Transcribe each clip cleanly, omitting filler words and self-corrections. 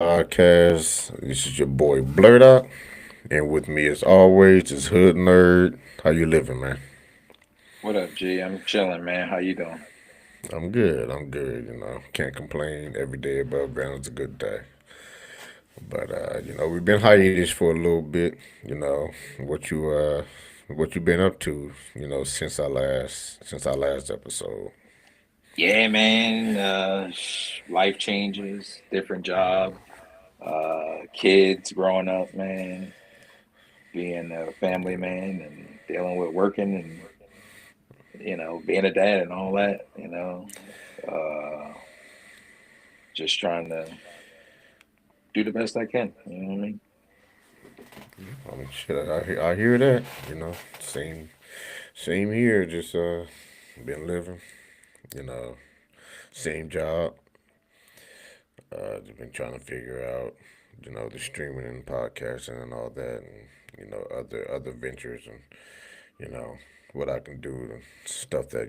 podcast. This is your boy Blurt Out, and with me as always is Hood Nerd. How you living, man? What up, G? I'm chilling, man. How you doing? I'm good. I'm good. Can't complain. Every day above ground is a good day. But we've been hiatus for a little bit. You know what you been up to. Since our last episode. Yeah, man. Life changes, different job, kids growing up, man. Being a family man and dealing with working and being a dad and all that. Just trying to do the best I can. You know what I mean? I mean, shit. I hear that. Same here. Just been living. You know, same job. Just been trying to figure out, the streaming and podcasting and all that, and other ventures, and you know what I can do, and stuff that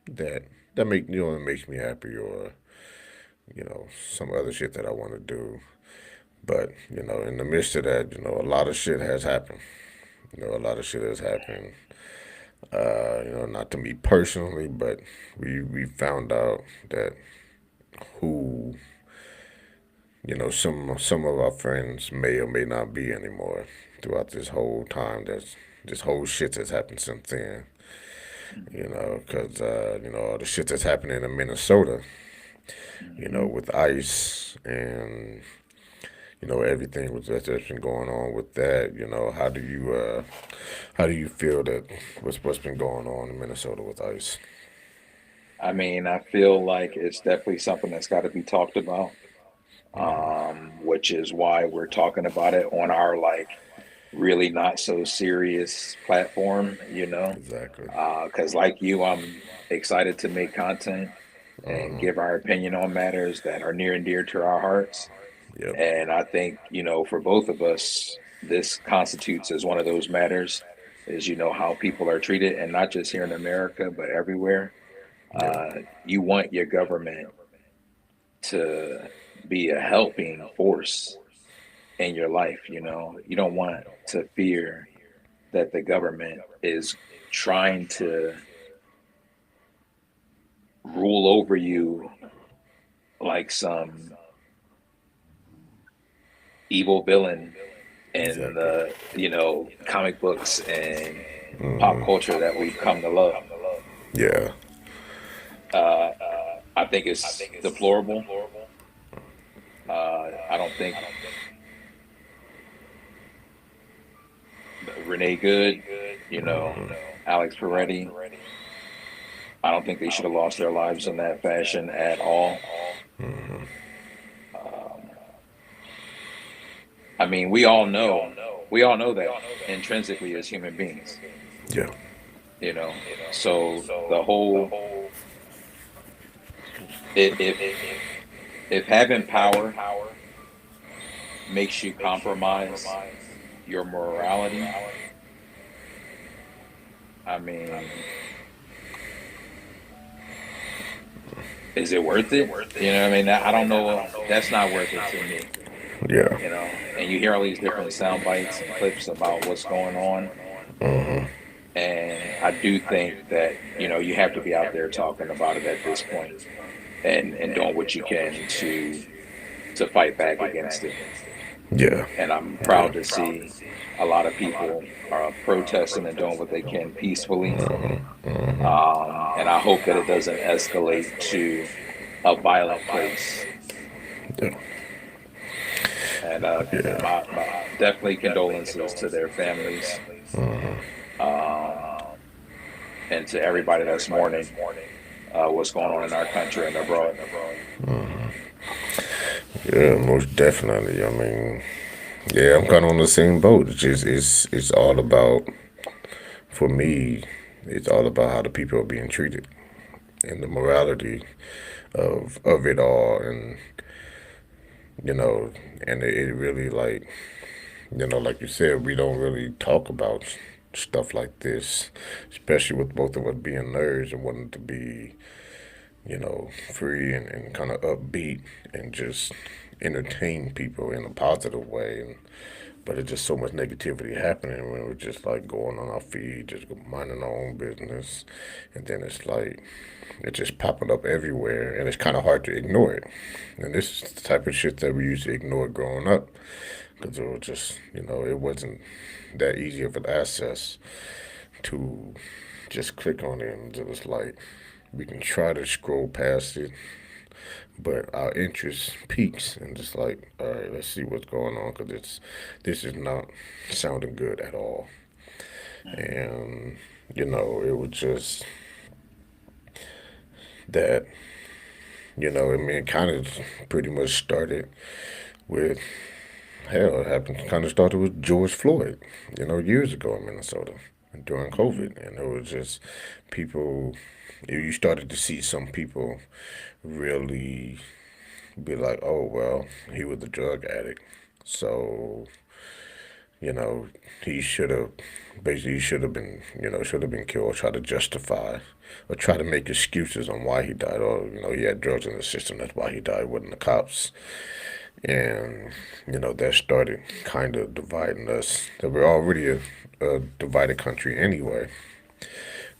that that makes me happy, or some other shit that I want to do. But in the midst of that, a lot of shit has happened. A lot of shit has happened. Not to me personally, but we found out that who some of our friends may or may not be anymore throughout this whole time. This whole shit that's happened since then. Because all the shit that's happening in Minnesota. Hmm. With ICE and everything that's been going on with that. How do you feel that what's been going on in Minnesota with ICE? I mean, I feel like it's definitely something that's got to be talked about, which is why we're talking about it on our really not so serious platform, Exactly. because like you, I'm excited to make content and give our opinion on matters that are near and dear to our hearts. Yep. And I think, for both of us, this constitutes as one of those matters is, how people are treated, and not just here in America, but everywhere. Yeah. You want your government to be a helping force in your life, you don't want to fear that the government is trying to rule over you like some evil villain in Exactly. the comic books and pop culture that we've come to love. Yeah. uh, I think it's deplorable. I don't think Renee Good, you know Alex Peretti, I don't think they should have lost their lives in that fashion at all. um, I mean, we all know that intrinsically as human beings, Yeah. so the whole, if having power makes you compromise your morality, I mean, is it worth it? I mean, I don't know. That's not worth it to me. Yeah. And you hear all these different sound bites and clips about what's going on, and I do think that you have to be out there talking about it at this point, and doing what you can to fight back against it. Yeah. And I'm Yeah. proud to see a lot of people are protesting and doing what they can peacefully. And I hope that it doesn't escalate to a violent place. Yeah. And Yeah. my definitely condolences to their families, um, and to everybody that's mourning what's going on in our country and abroad. Yeah. Most definitely. I mean, yeah, I'm kind of on the same boat. It's all about, for me, it's all about how the people are being treated and the morality of it all, and you know, and it really, like, like you said, we don't really talk about stuff like this, especially with both of us being nerds and wanting to be, free and kind of upbeat and just entertain people in a positive way, and but it's just so much negativity happening when we're just like going on our feet, just minding our own business, and then it's like it's just popping up everywhere, and it's kind of hard to ignore it. And this is the type of shit that we used to ignore growing up, because it was just it wasn't that easy of an access to just click on it, and it was like we can try to scroll past it, but our interest peaks and just like, all right, let's see what's going on because this is not sounding good at all. And it was just that I mean, it kind of pretty much started with hell. It happened kind of started with George Floyd, years ago in Minnesota during Mm-hmm. COVID, and it was just people. You started to see some people really be like, oh, well, he was a drug addict. So, you know, he should have, basically, he should have been killed, or try to justify, or try to make excuses on why he died. Or, he had drugs in the system, that's why he died, wasn't the cops. And, that started kind of dividing us. That we're already a divided country anyway,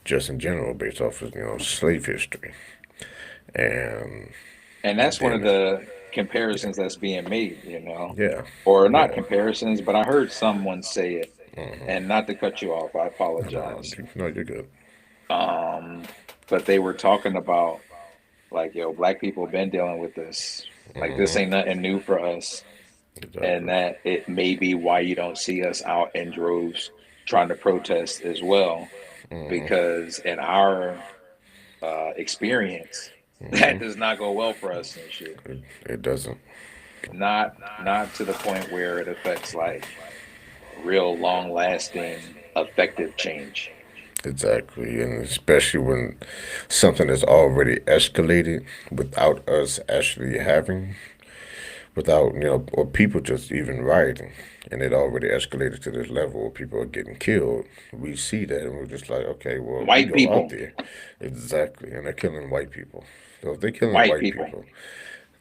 just in general, based off of, slave history. And And that's one of then, the yeah, comparisons that's being made, you know, yeah, or not yeah. comparisons, but I heard someone say it, and not to cut you off, I No, apologize. no, you're good. Um, but they were talking about like, yo, black people been dealing with this. Like, this ain't nothing new for us, and Exactly. that it may be why you don't see us out in droves trying to protest as well, because in our experience, that does not go well for us and shit. It doesn't. Not to the point where it affects like real long lasting effective change. Exactly. And especially when something is already escalated without us actually having, without, or people just even rioting. And it already escalated to this level where people are getting killed. We see that and we're just like, okay, well, if we White go out people, there, exactly. And they're killing white people. So if they're killing white white people, people,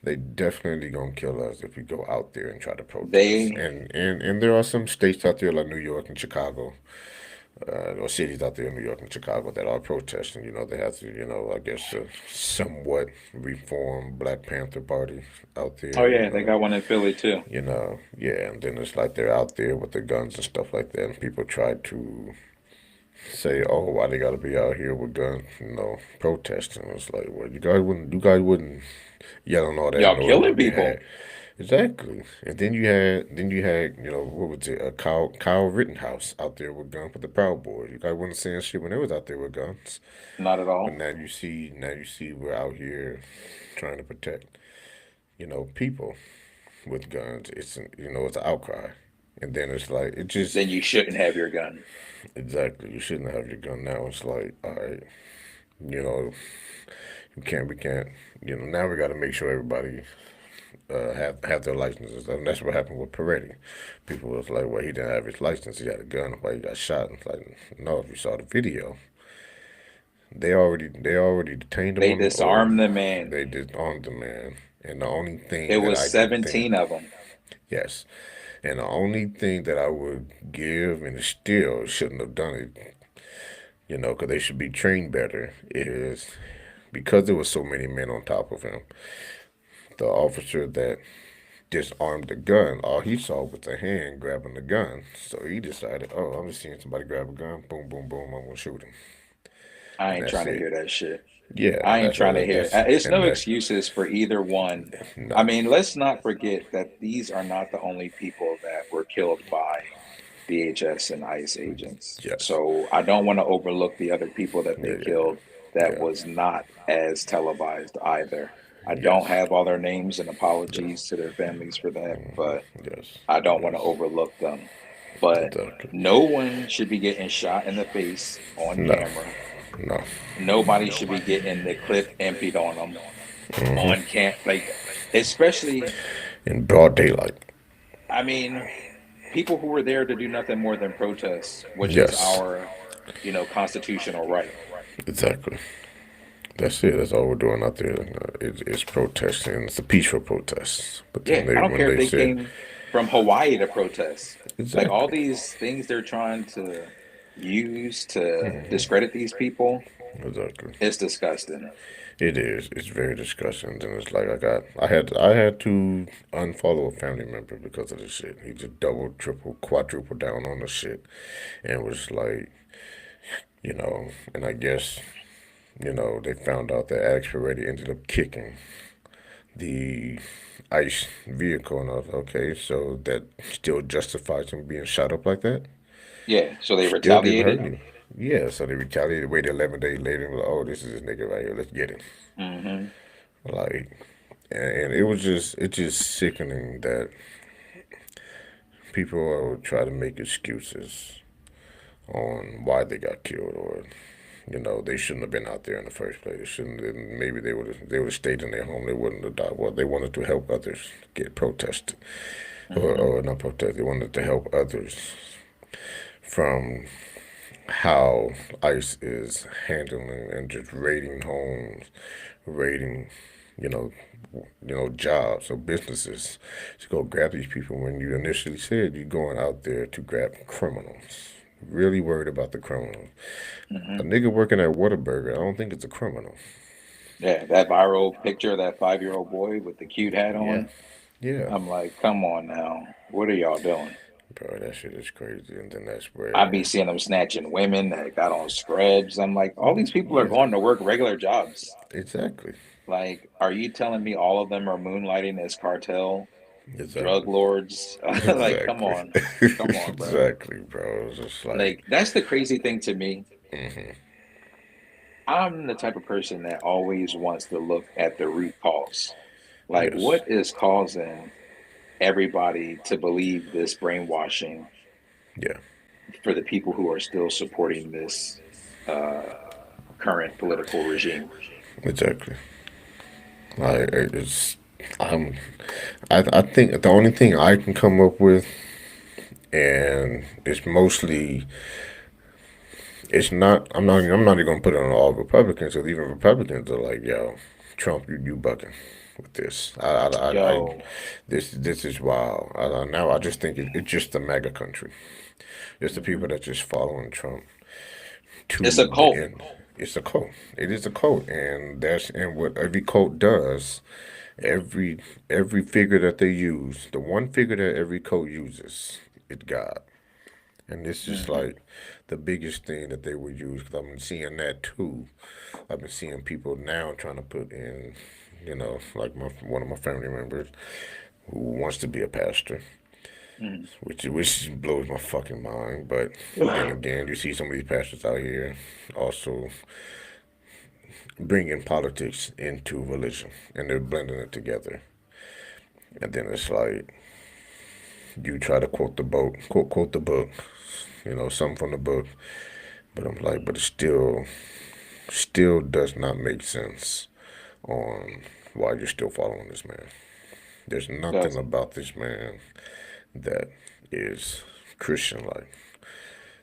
they definitely gonna kill us if we go out there and try to protest. they And there are some states out there like New York and Chicago, or cities out there in New York and Chicago that are protesting. They have to, I guess, somewhat reform Black Panther Party out oh there. yeah, they got one in Philly too. Yeah, and then it's like they're out there with their guns and stuff like that, and people try to say, "Oh, why they gotta be out here with guns?" Protesting. It's like, well, you guys wouldn't yell and all that Y'all noise killing if you had. people. Exactly. And then you had, what was it, Kyle Rittenhouse out there with guns with the Proud Boys. You guys wasn't saying shit when they was out there with guns. Not at But all. now you see we're out here trying to protect, people with guns. It's an outcry. And then it's like it just Then you shouldn't have your gun. exactly you shouldn't have your gun now. It's like, all right, you know, we can't now we gotta make sure everybody have their licenses. And that's what happened with Peretti. People was like, well, he didn't have his license. He had a gun. Why he got shot? And it's like, no, if you saw the video, they already detained him They on the. Oh, disarmed the man. they disarmed the man. And the only It thing that was I can think, 17 of them. yes, and the only thing that I would give, and still shouldn't have done it, because they should be trained better, is because there was so many men on top of him. The officer that disarmed the gun. All he saw was a hand grabbing the gun. So he decided, oh, I'm just seeing somebody grab a gun. Boom, boom, boom. I'm gonna shoot him, I and ain't that's trying to it. hear that shit. Yeah, I ain't that's all. trying to hear. That's It's and no that. excuses for either one. I No. mean, let's not forget that these are not the only people that were killed by DHS and ICE agents. Yes. So I don't want to overlook the other people that Yeah. they Yeah. killed that Yeah. was not as televised either. I don't Yes. have all their names, and Yeah. apologies to their families for that, but Yes. I don't want to Yes. overlook them. But Exactly. no one should be getting shot in the face on No. camera. No. Nobody should be getting the clip emptied on them on camp. Like, especially, In broad daylight. I mean, people who were there to do nothing more than protest, which is Yes. our, constitutional right. Exactly. That's it. That's all we're doing out there. It's protesting. It's a peaceful protest. But then Yeah, I don't when care if they they said came from Hawaii to protest. Like all exactly, these things they're trying to use to discredit these people, exactly, it's disgusting. it is. It's very disgusting. And it's like I had to unfollow a family member because of this shit. He just double, triple, quadruple down on the shit, and was like, and I guess they found out that Alex Peretti ended up kicking the ICE vehicle, and I was okay, so that still justifies him being shot up like that. Yeah, so they Still didn't hurt retaliated. him. Yeah, so they retaliated, waited 11 days later, and was like, oh, this is this nigga right here, let's get him. Hmm. Like, and it's just sickening that people will try to make excuses on why they got killed, or they shouldn't have been out there in the first place. They shouldn't. Maybe they would have stayed in their home. They wouldn't have died. Well, they wanted to help others get protested, Hmm. or not protest. They wanted to help others from how ICE is handling and just raiding homes, raiding, you know, jobs or businesses to go grab these people. When you initially said you're going out there to grab criminals, really worried about the criminals. A Hmm. nigga working at Whataburger, I don't think it's a criminal. Yeah, that viral picture of that 5-year-old boy with the cute hat Yeah, on. yeah, I'm like, come on now. What are y'all doing? bro, that shit is crazy. And then that's I be where, seeing them snatching women that got on scrubs. I'm like, all these people are yeah, going to work regular jobs. exactly, Like, are you telling me all of them are moonlighting as cartel drug exactly, lords? Like, exactly, come on, bro. exactly, bro. It's just like, Like, that's the crazy thing to me. hmm I'm the type of person that always wants to look at the root cause. Like, yes, what is causing everybody to believe this brainwashing yeah, for the people who are still supporting this uh, current political regime? exactly. Like um, I think the only thing I can come up with, and it's mostly, it's not. I'm not even gonna put it on all Republicans, because even Republicans are like, yo, Trump, you bucking with this. Yo, This is wild. Now I just think it's just the MAGA country. It's the people mhm. that just following Trump It's a to the cult. end. It's a cult. It is a cult, and what every cult does, every every figure that they use, the one figure that every cult uses, it's God. And this is Hmm. like the biggest thing that they would use, because I've been seeing that too. I've been seeing people now trying to put in, like one of my family members who wants to be a pastor, Hmm. which blows my fucking mind. But then again, you see some of these pastors out here also bringing politics into religion, and they're blending it together. And then it's like you try to quote the book, quote the book, something from the book, but I'm like, but it still does not make sense on why you're still following this man. There's nothing Doesn't. about this man that is Christian like.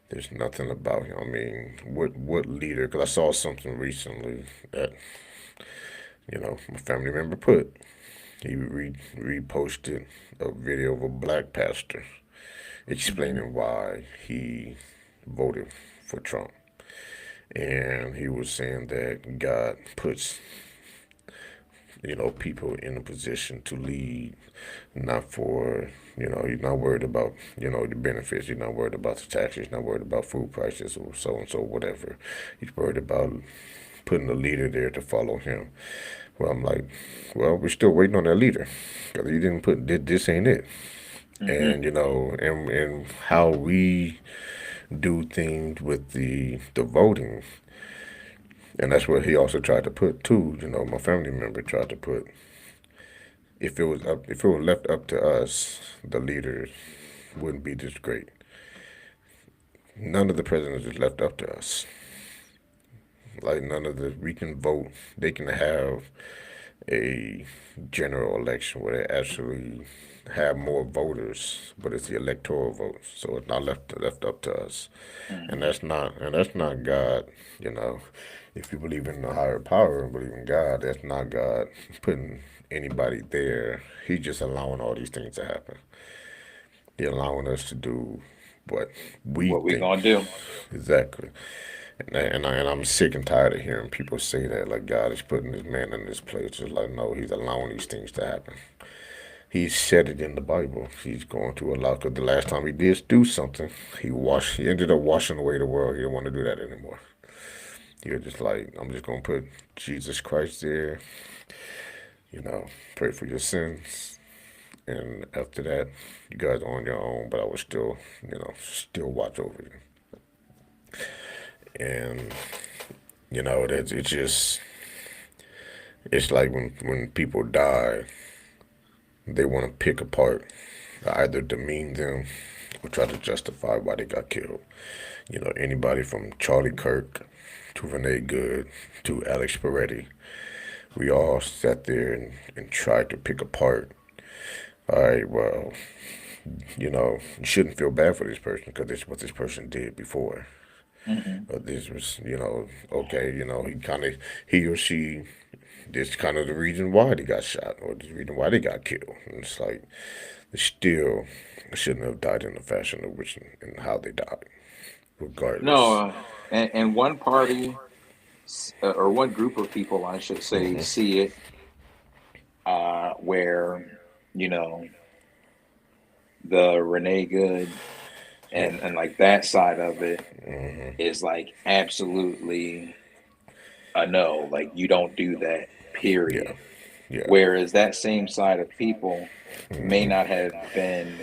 There's nothing about him. I mean, what leader? Because I saw something recently that my family member put. He reposted a video of a black pastor Hmm. explaining why he voted for Trump. And he was saying that God puts, people in a position to lead, not for, he's not worried about, the benefits. He's not worried about the taxes. He's not worried about food prices or so and so, whatever. He's worried about putting a leader there to follow him. Well, I'm like, well, we're still waiting on that leader, because he didn't put, this ain't it. Hmm. And and how we do things with the voting, and that's what he also tried to put too. My family member tried to put, if it was left up to us, the leaders wouldn't be this great. None of the presidents is left up to us. Like none of the we can vote. They can have a general election where they actually have more voters, but it's the electoral votes, so it's not left up to us, and Hmm. that's not God, you know. If you believe in the higher power and believe in God, that's not God putting anybody there. He's just allowing all these things to happen. He's allowing us to do what we What we think gonna do? exactly. And I'm sick and tired of hearing people say that, like God is putting this man in this place. It's like, no, he's allowing these things to happen. He said it in the Bible. He's going to allow, because the last time he did do something, he ended up washing away the world. He didn't want to do that anymore. He was just like, I'm just going to put Jesus Christ there, pray for your sins. And after that, you guys are on your own, but I will still, still watch over you. And, that it's just, it's like when people die, they want to pick apart, either demean them or try to justify why they got killed. Anybody from Charlie Kirk to Renee Good to Alex Peretti, we all sat there and tried to pick apart. All right, well, you shouldn't feel bad for this person because this is what this person did before. Hmm. This was, okay, he or she, this kind of the reason why they got shot or the reason why they got killed. And it's like, they still shouldn't have died in the fashion of which and how they died, No, regardless. and one party or one group of people, I should say, see it where you know the Renee Good Yeah, and like that side of it is like absolutely a no, like you don't do that, yeah, period. yeah, Whereas that same side of people may not have been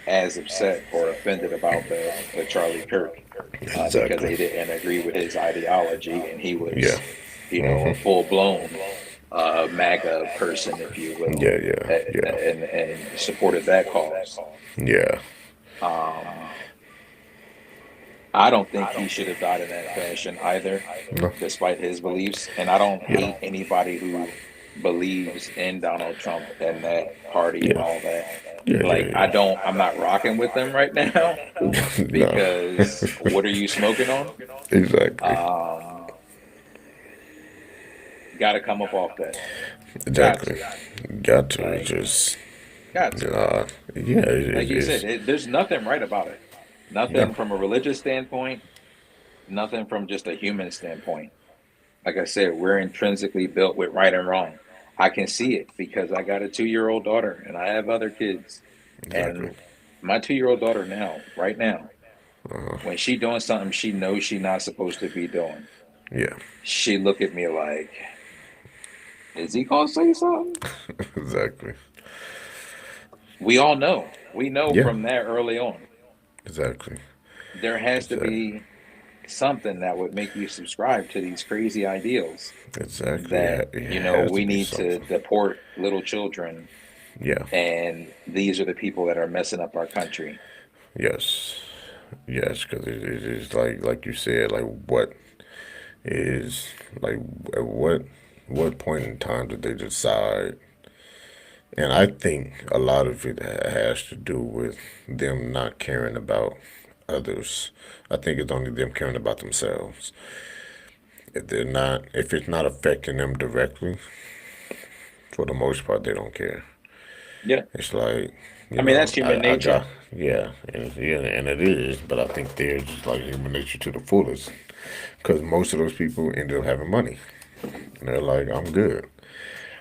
as upset or offended about the Charlie Kirk because exactly. they didn't agree with his ideology and he Yeah, was, a full blown MAGA person, if you will, yeah, yeah, yeah, and supported that cause. yeah. Um, I don't think he should have died in that fashion either, No, despite his beliefs. And I don't yeah, hate anybody who believes in Donald Trump and that party and yeah, all that. yeah, Like, yeah, I'm not rocking with them right now yeah. No, because what are you smoking on? exactly, Um, got to come up off that. Got exactly. to. Got to. It's Like, just, got to. yeah, Like you said, it's there's nothing right about it. no, Nothing from a religious standpoint, nothing from just a human standpoint. Like I said, we're intrinsically built with right and wrong. I can see it because I got a 2 year old daughter and I have other kids. exactly. And my 2 year old daughter now, right now, when she doing something she knows she not supposed to be doing, Yeah, she look at me like, is he gonna say something? exactly. We all know. We know Yeah, from that early on. exactly, There has to exactly, be something that would make you subscribe to these crazy ideals exactly. that, It has to we be need to something. deport little children Yeah. and these are the people that are messing up our country. Yes. Yes, because it is like you said, like what is like at what point in time did they decide? And I think a lot of it has to do with them not caring about others. I think it's only them caring about themselves. If it's not affecting them directly, for the most part, they don't care. Yeah. It's like, I mean, that's human I nature. got, and it is, but I think they're just like human nature to the fullest. Because most of those people ended up having money. And they're like, I'm good.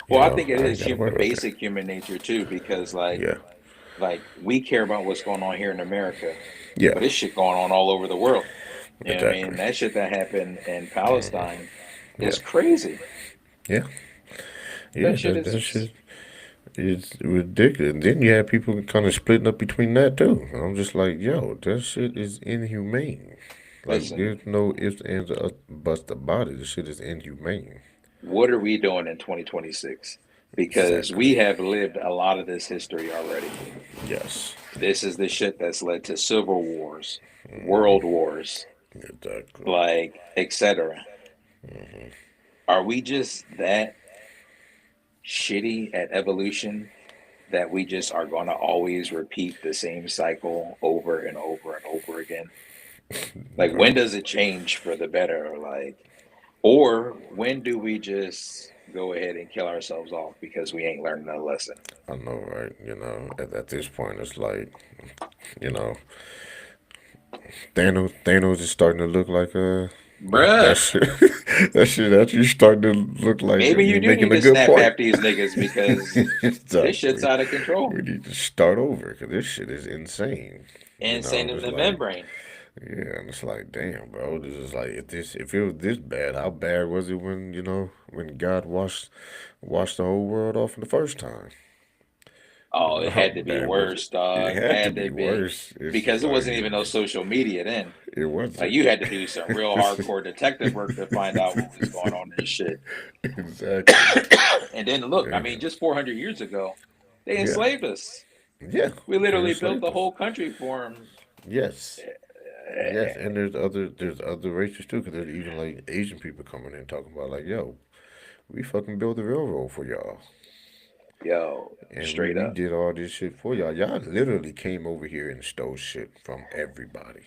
Well, I think it I ain't is got to worry about that. basic human nature too, because like, Yeah. we care about what's going on here in America, Yeah. but it's shit going on all over the world. You know what I mean? Exactly. That shit that happened in Palestine Yeah. is crazy. Yeah. Yeah. That shit That is shit is ridiculous. And then you have people kind of splitting up between that too. And I'm just like, yo, that shit is inhumane. Like, listen, there's no ifs, ands, or buts about it. This shit is inhumane. what are we doing in 2026? Because Exactly. we have lived a lot of this history already. Yes. This is the shit that's led to civil wars, world wars, Exactly. like etc. Are we just that shitty at evolution that we just are going to always repeat the same cycle over and over and over again? Like, when Bro, does it change for the better? Or when do we just go ahead and kill ourselves off because we ain't learned a lesson? I know, right? At this point, it's like, you know, Thanos is starting to look like that Bruh, shit. That shit actually starting to look like maybe you you're do making need a to good snap point. at these niggas because this shit's Exactly. out of control. We need to start over because this shit is insane. Insane in Just the like, membrane. yeah, and it's like, damn, bro, this is like, if it was this bad, how bad was it when when God washed the whole world off in the first time? Oh, it How had to be bad was it? worse, It dog. had to Had to be be. worse. It's Because it like wasn't even no social media then. it Like, wasn't. you had to do some real hardcore detective work to find out what was going on in this shit. Exactly. And then look, I Yeah. mean, just 400 years ago, they Yeah. enslaved us. Yeah. We They literally built enslaved the us. whole country for them. Yes. Yes, and there's other races too, because there's even like Asian people coming in talking about like, yo, we fucking built the railroad for y'all, Yo, and we straight we up. did all this shit for y'all. Y'all literally came over here and stole shit from everybody,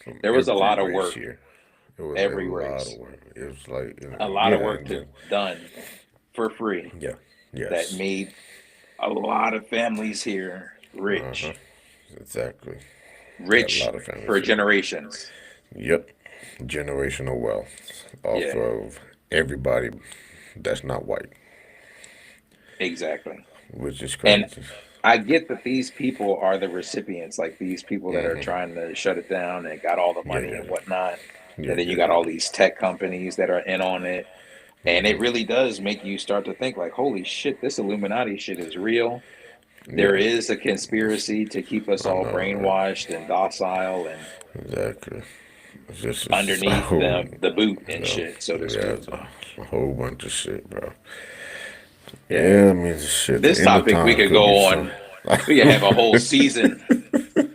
from There was a every lot of race work, here. It was every a lot of race, work. It was like, a lot of yeah, work and to then done for free yeah, that yes, made a lot of families here uh huh, rich, exactly. A rich lot of families for here. generations. Yep, generational wealth off Yeah, of everybody that's not white, exactly. which is And crazy. I get that these people are the recipients, like these people that are Hmm. trying to shut it down and got all the Yeah, money yeah, and whatnot. yeah, And then you yeah, got all yeah. these tech companies that are in on it. And it Hmm. really does make you start to think like, holy shit, this Illuminati shit is real. There Yeah, is a it's, conspiracy to keep us I all know, right? brainwashed and docile and Exactly. It's a underneath whole, the boot you and know, shit, so to yeah, speak. it's a whole bunch of shit, bro. Yeah. Yeah, I mean, shit. The This end of topic we times could could be go some. on. We could have a whole season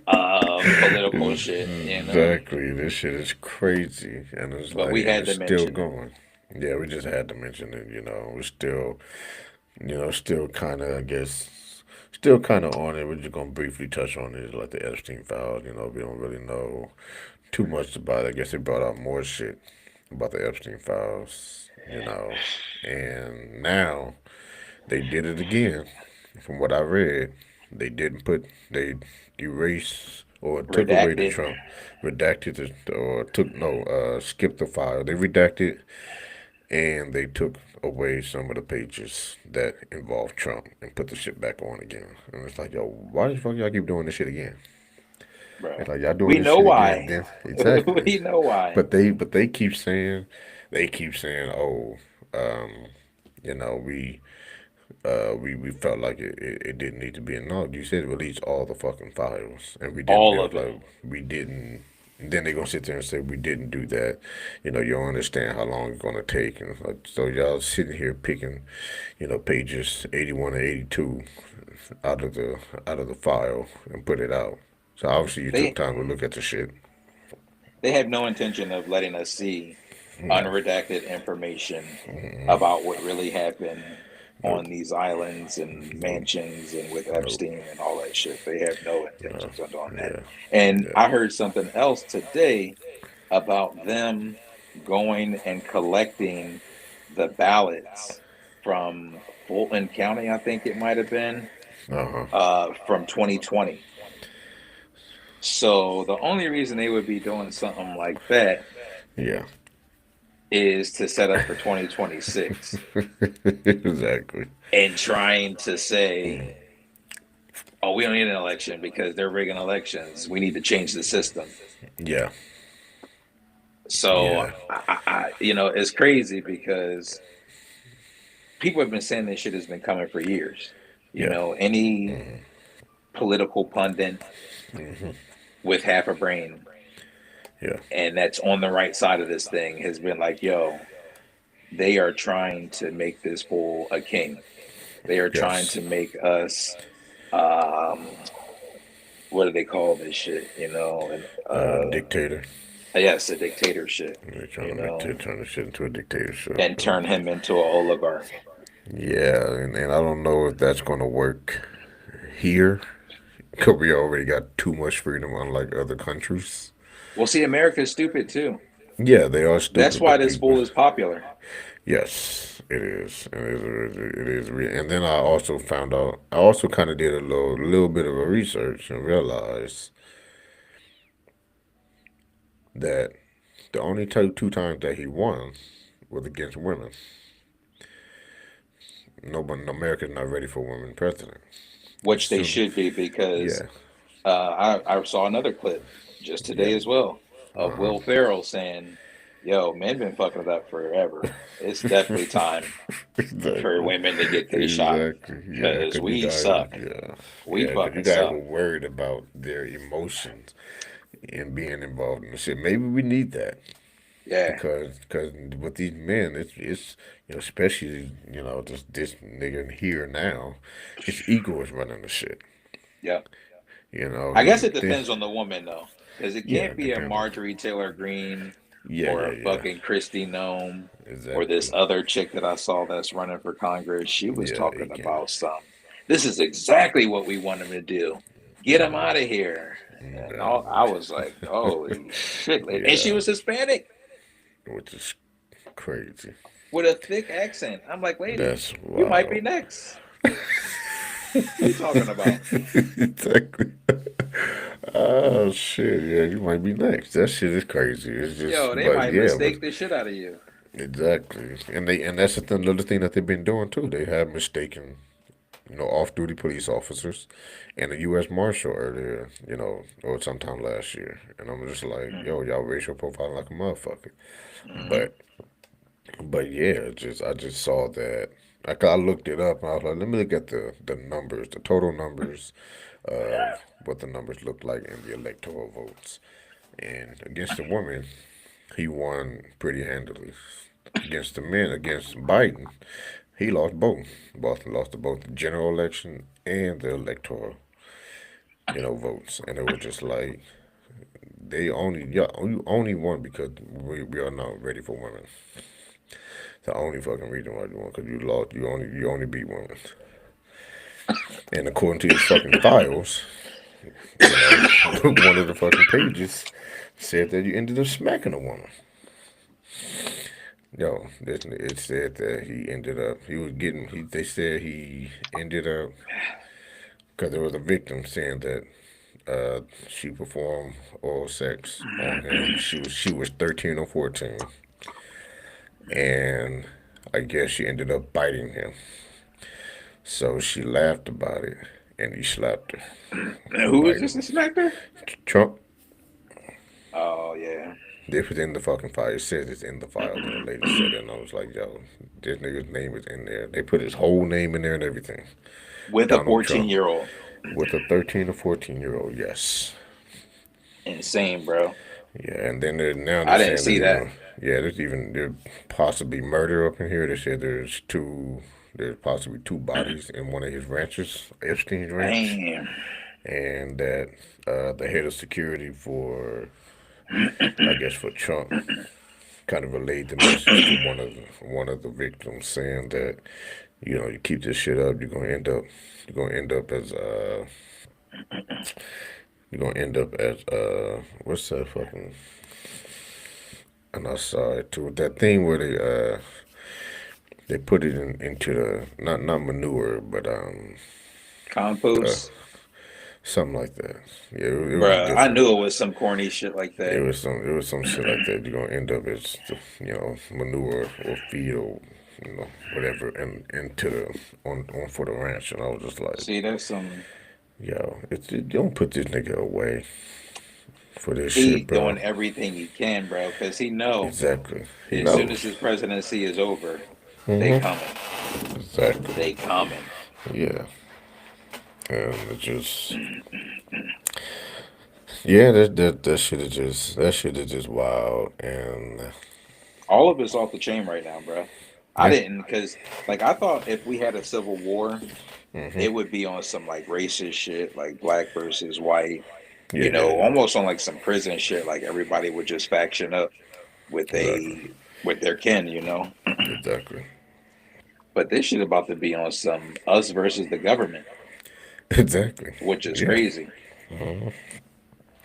of political shit, you know. Exactly. This shit is crazy, and it's But like, we and had it's to still mention it. going. Yeah, we just had to mention it. We're still, still kind of, I guess, still kind of on it. We're just gonna briefly touch on it, like the Epstein files. We don't really know too much about it. I guess they brought out more shit about the Epstein files. And now they did it again. From what I read, they erased or took away the Redacted. Trump, redacted it, or took no, skipped the file. They redacted and they took away some of the pages that involved Trump and put the shit back on again. And it's like, yo, why the fuck y'all keep doing this shit again? Bro. It's like y'all doing We this know shit again. why. Then exactly, We know why. but they keep saying, oh, um, we felt like it didn't need to be. No, you said release all the fucking files, and we didn't. They All was of it. like, we didn't. And then they're gonna sit there and say we didn't do that. You don't understand how long it's gonna take, and it's like, so y'all sitting here picking, pages 81 and 82 out of the file and put it out. So obviously you took They time to look at the shit. they have no intention of letting us see No, unredacted information about what really happened on nope, these islands and nope, mansions and with nope. Epstein and all that shit. They have no No, intentions on doing that. yeah, And yeah. I heard something else today about them going and collecting the ballots from Fulton County, I think it might have been, Uh huh. from 2020. So the only reason they would be doing something like that Yeah. is to set up for 2026 Exactly. and trying to say, oh, we don't need an election because they're rigging elections. We need to change the system. Yeah. So, Yeah. it's crazy because people have been saying this shit has been coming for years. Yeah. Any political pundit with half a brain Yeah. and that's on the right side of this thing has been like, yo, they are trying to make this fool a king. They are trying Yes. to make us, um, what do they call this shit? And Dictator. Yes, a dictatorship, They're you trying to know, turn the shit into a dictatorship. and turn him into an oligarch. Yeah, and I don't know if that's going to work here because we already got too much freedom, unlike other countries. Well, see, America's stupid too. Yeah, they are That's stupid, why but this people. fool is popular. Yes, it is. It is real. And then I also found out. I also kind of did a little bit of a research and realized that the only two times that he won was against women. Nobody, America's not ready for women president. As Which they soon, should be because yeah, I saw another clip just today yeah, as well of uh Will Ferrell saying, "Yo, men been fucking it up forever. It's huh. definitely time for Exactly, women to get their shot exactly. Yeah, because because you we guys, suck. We because you fucking guys suck." were worried about their emotions and being involved in the shit. Maybe we need that. Yeah, Because with these men, it's especially this nigga here now, his ego is running the shit. yeah. I He's guess it this. depends on the woman though, because it Yeah, can't it be a depends on. Marjorie Taylor Greene Yeah, or yeah, a yeah. fucking Christy Nome or this Exactly. other chick that I saw that's running for Congress. She was Yeah, he talking can. about some. This is exactly what we want him to do. Get him out of here. And Yeah, all, I was like, holy shit. And she yeah, was Hispanic which is crazy. with a thick accent. I'm like, lady, That's you might be wild. next. What are you talking about? Exactly. Oh shit! Yeah, you might be next. That shit is crazy. It's Yo, just, they but might yeah, but mistake the shit out of you. exactly, and that's another thing that they've been doing too. They have mistaken, off-duty police officers, and a U.S. Marshal earlier, or sometime last year, and I'm just like, yo, y'all racial profiling like a motherfucker. Mm-hmm. But yeah, I just saw that. I looked it up and I was like, let me look at the numbers, the total numbers of what the numbers look like in the electoral votes. And against the woman, he won pretty handily. Against the men, against Biden, he lost both. Boston lost both the general election and the electoral, votes. And it was just like you only won because we are not ready for women. The only fucking reason why you won because you lost. You only beat women. And according to his fucking files, one of the fucking pages said that you ended up smacking a woman. Yo, it said that he ended up. He was getting. They said he ended up because there was a victim saying that she performed oral sex on him. She was 13 or 14, and I guess she ended up biting him. So she laughed about it, and he slapped her And for who is this biting. that smacked her? Trump. Oh, yeah. This was in the fucking file. It says it's in the file, and the lady said it, and I was like, yo, this nigga's name is in there. They put his whole name in there and everything. With a Donald 14 Trump. year old. With a 13 or 14-year-old, yes. Insane, bro. Yeah, and then now they're I didn't saying see that. there's possibly murder up in here. They said there's possibly two bodies in one of his ranches, Epstein's ranch, Damn. and that the head of security I guess for Trump, kind of relayed the message to one of the victims, saying that you keep this shit up, you're gonna end up as what's that fucking, and I saw it too, that thing where they put it into the not manure but uh, Compost. something like that. Yeah, it was Bruh, I different. knew it was some corny shit like that. It was some shit like that. You're gonna end up as manure or feed or whatever and into the on for the ranch. And I was just like, See, there's some. don't put this nigga away for this He shit, bro. doing everything he can, bro, because he know Exactly. He as soon knows. as his presidency is over, they coming. Exactly. They coming. Yeah. And it just yeah, that shit is just wild. And All of it's off the chain right now, bro. I yeah. didn't, because, like, I thought if we had a civil war, Hmm. it would be on some, like, racist shit, like black versus white. Yeah, yeah, yeah. almost on like some prison shit. Like everybody would just faction up with Exactly. with their kin. Exactly. But this shit about to be on some us versus the government, Exactly. which is Yeah. crazy.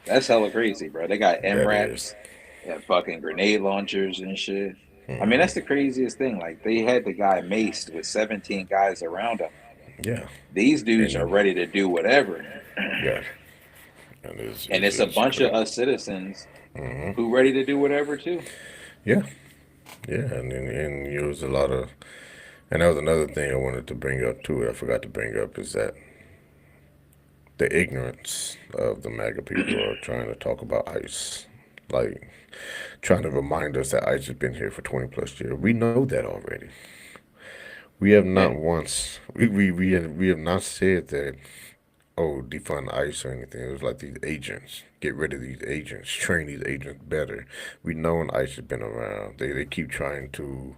That's hella crazy, bro. They got That is. MRAPs and fucking grenade launchers and shit. I mean, that's the craziest thing. Like they had the guy maced with 17 guys around him. Yeah. These dudes are And ready to do whatever. yeah. And it's And it's it's a it's bunch of crazy. us citizens who ready to do whatever too. Yeah. Yeah. And it was a lot of. And that was another thing I wanted to bring up too. I forgot to bring up is that the ignorance of the MAGA people are trying to talk about ICE, like trying to remind us that ICE has been here for 20 plus years. We know that already. We have Yeah. not once we have not said that, oh, defund ICE or anything. It was like these agents. Get rid of these agents. Train these agents better. We know ICE has been around. They keep trying to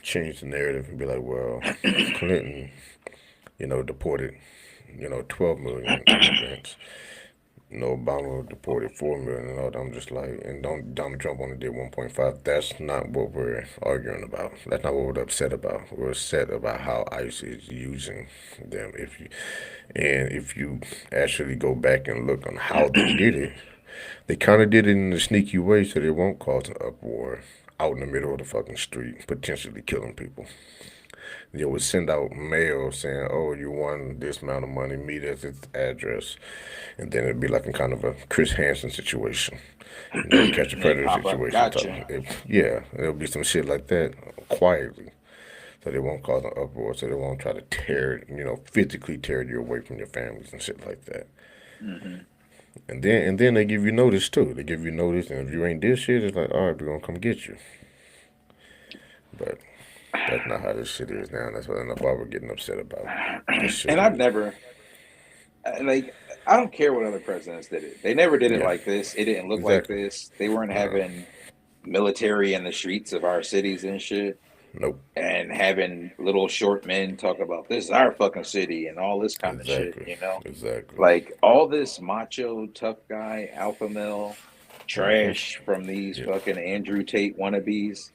change the narrative and be like, well, Clinton, deported, 12 million immigrants. Obama deported 4 million and all that. I'm just like, and don't Donald Trump only did 1.5. That's not what we're arguing about. That's not what we're upset about. We're upset about how ICE is using them. If you actually go back and look on how they did it, they kind of did it in a sneaky way so they won't cause an uproar out in the middle of the fucking street, potentially killing people. They would send out mail saying, "Oh, you won this amount of money. Meet at this address," and then it'd be like a kind of a Chris Hansen situation, catch a And they predator pop up, situation. gotcha. Yeah, there'll be some shit like that quietly, so they won't cause an uproar, so they won't try to physically tear you away from your families and shit like that. Hmm. And then they give you notice too. They give you notice, and if you ain't this shit, it's like, all right, we're gonna come get you. But that's not how this shit is now. That's what enough why we're getting upset about. This shit And I've is. never like I don't care what other presidents did it. They never did it Yeah, like this. It didn't look like exactly. this. They weren't No, having military in the streets of our cities and shit. nope. And having little short men talk about this is our fucking city and all this kind of shit, Exactly. Exactly. Like all this macho tough guy alpha male trash from these Yeah, fucking Andrew Tate wannabes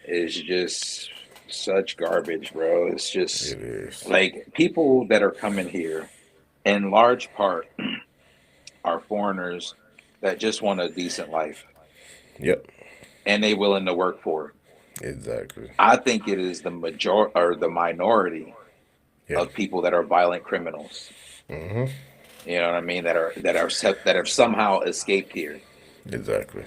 is just such garbage, bro. It's just it is. like people that are coming here in large part are foreigners that just want a decent life Yep. and they willing to work for it. Exactly. I think it is the major or the minority Yeah. of people that are violent criminals. Mhm. You know what I mean? That have somehow escaped here. Exactly.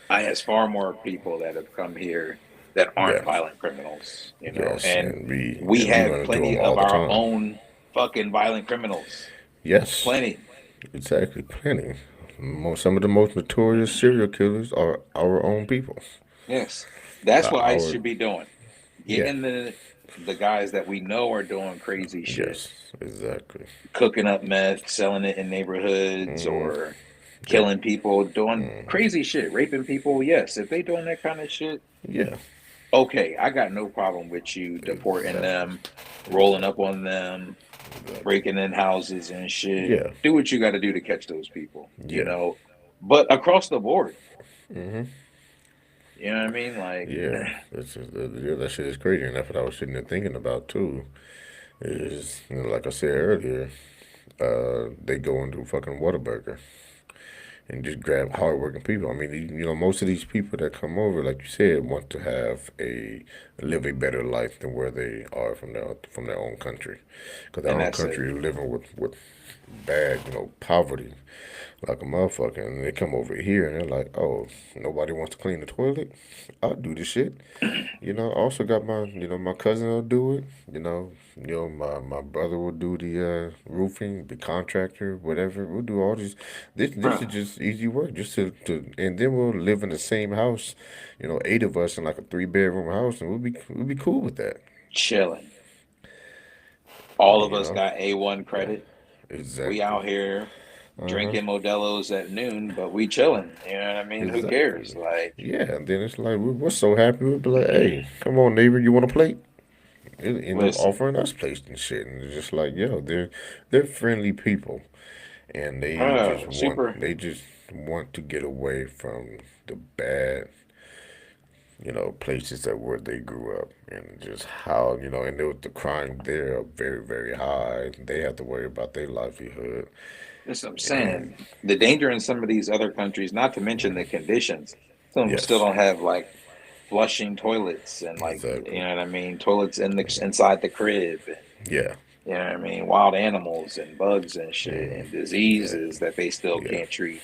I has far more people that have come here that aren't Yeah. violent criminals. Yes. And And we we and we have run into plenty them all of the our time. own fucking violent criminals. Yes. Plenty. Exactly. Plenty. Some of the most notorious serial killers are our own people. Yes, that's what ICE Our should be doing. Yeah. Getting the guys that we know are doing crazy shit, Yes. Exactly. cooking up meth, selling it in neighborhoods, or Yep. killing people, doing crazy shit, raping people. Yes, if they doing that kind of shit, Yeah. okay, I got no problem with you deporting Exactly. them, rolling up Exactly. on them, Exactly. breaking in houses and shit. Yeah. Do what you got to do to catch those people, Yeah. but across the board. You know what I mean? Like, Yeah. That shit is crazy, and that's what I was sitting there thinking about too. Is like I said earlier, they go into fucking Whataburger and just grab hardworking people. I mean, most of these people that come over, like you said, want to have live a better life than where they are from their own country, because their and own that's it. country is living with bad, poverty like a motherfucker, and they come over here and they're like, oh, nobody wants to clean the toilet. I'll do this shit. I also got my cousin will do it. My brother will do the roofing, the contractor, whatever. We'll do all this. This is Bro, just easy work, just and then we'll live in the same house. 8 of us in like a 3 bedroom house, and we'll be cool with that. chilling. All of You us know, got A1 yeah, credit. We exactly. out here Uh huh. drinking Modelo's at noon, but we chilling. You know what I mean? Who cares? Exactly. Like, Yeah, and then it's like we're so happy. We'll be like, "Hey, come on, neighbor, you want a plate?" It end up listen, offering us plates and shit, and it's just like, yo, they're friendly people, and Super. they just want to get away from the bad, places that where they grew up, and just how, and the crime there are very, very high. They have to worry about their livelihood. That's what I'm And saying. The danger in some of these other countries, not to mention the conditions. Some of them still yes, don't have like flushing toilets and like you exactly. know what I mean, toilets in the inside the crib and Yeah, you know what I mean, wild animals and bugs and shit and yeah, diseases that they still yeah, can't treat.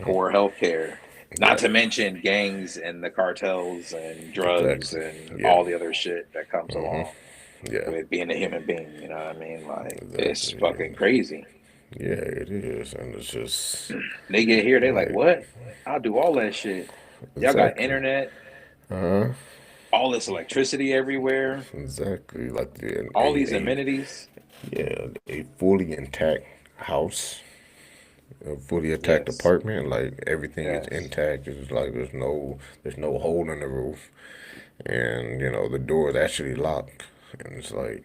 Poor healthcare. Not yeah, to mention gangs and the cartels and drugs exactly. and Yeah, all the other shit that comes along yeah, with being a human being. You know what I mean? Like it's exactly. fucking crazy. Yeah, it is, and it's just They get here, they like, like what? I'll do all that shit. Y'all got exactly. internet, Uh-huh. all this electricity everywhere, Exactly. Like all these amenities. a fully intact house, a fully intact Yes, apartment. Like everything is yes. intact. It's like there's no hole in the roof, and the door is actually locked, and it's like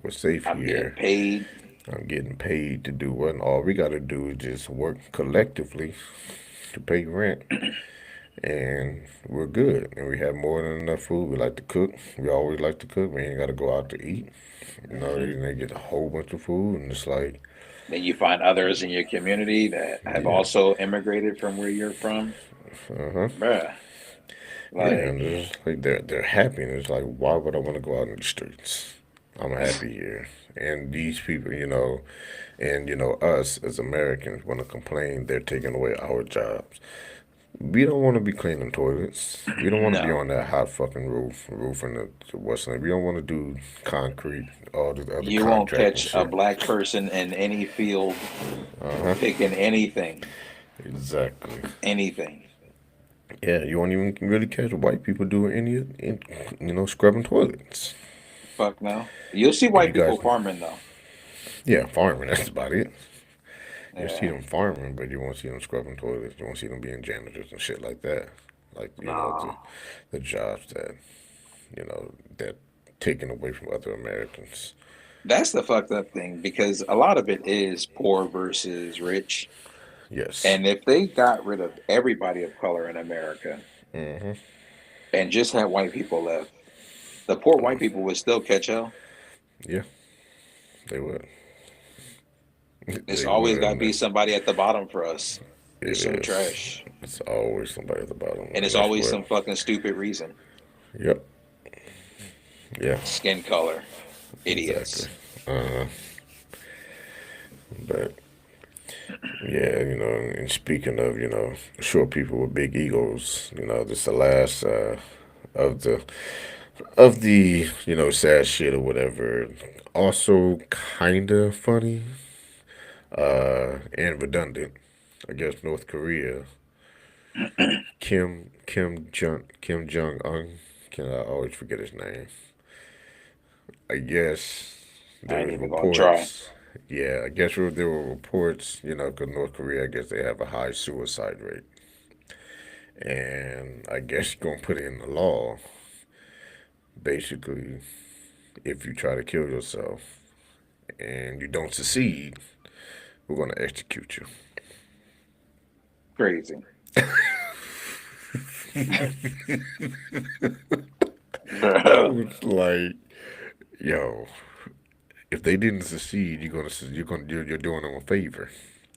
we're safe I'm getting here. paid. I'm getting paid to do what, and all we got to do is just work collectively to pay rent, and we're good. And we have more than enough food. We like to cook. We always like to cook. We ain't got to go out to eat. Hmm. They get a whole bunch of food, and it's like, Then you find others in your community that have yeah, also immigrated from where you're from. uh huh, Bruh, yeah, like, and it's like they're happy, and it's like, why would I want to go out in the streets? I'm happy here, and these people, and us as Americans want to complain they're taking away our jobs. We don't want to be cleaning toilets. We don't want to be no. on that hot fucking roof in the Western. We don't want to do concrete, all the other You won't contracting catch a shit. black person in any field Uh huh. picking anything, Exactly. anything. Yeah, you won't even really catch white people doing scrubbing toilets. Fuck no. You'll see And you white guys, people farming though. yeah, farming. That's about it. You'll see Yeah. them farming, but you won't see them scrubbing toilets. You won't see them being janitors and shit like that. Like No. the jobs that taken away from other Americans. That's the fucked up thing because a lot of it is poor versus rich. Yes. And if they got rid of everybody of color in America and just had white people left, the poor white people would still catch hell. Yeah, they would. It's They always would, got to and be somebody at the bottom for us. it It's so is. trash. It's always somebody at the bottom, And and it's that's always what. some fucking stupid reason. Yep. Yeah. Skin color. Exactly. Idiots. Uh, but yeah, and speaking of, short people with big egos, this is the last of the sad shit or whatever. Also kind of funny and redundant. I guess North Korea, Kim Jong Un. Can I always forget his name? I guess I there ain't was even gonna try. reports. Yeah, I guess there were reports. Because North Korea, I guess they have a high suicide rate, and I guess you're gonna put it in the law. Basically, if you try to kill yourself and you don't succeed, we're gonna execute you. Crazy. I Bruh. was like, yo, if they didn't succeed, you're doing them a favor.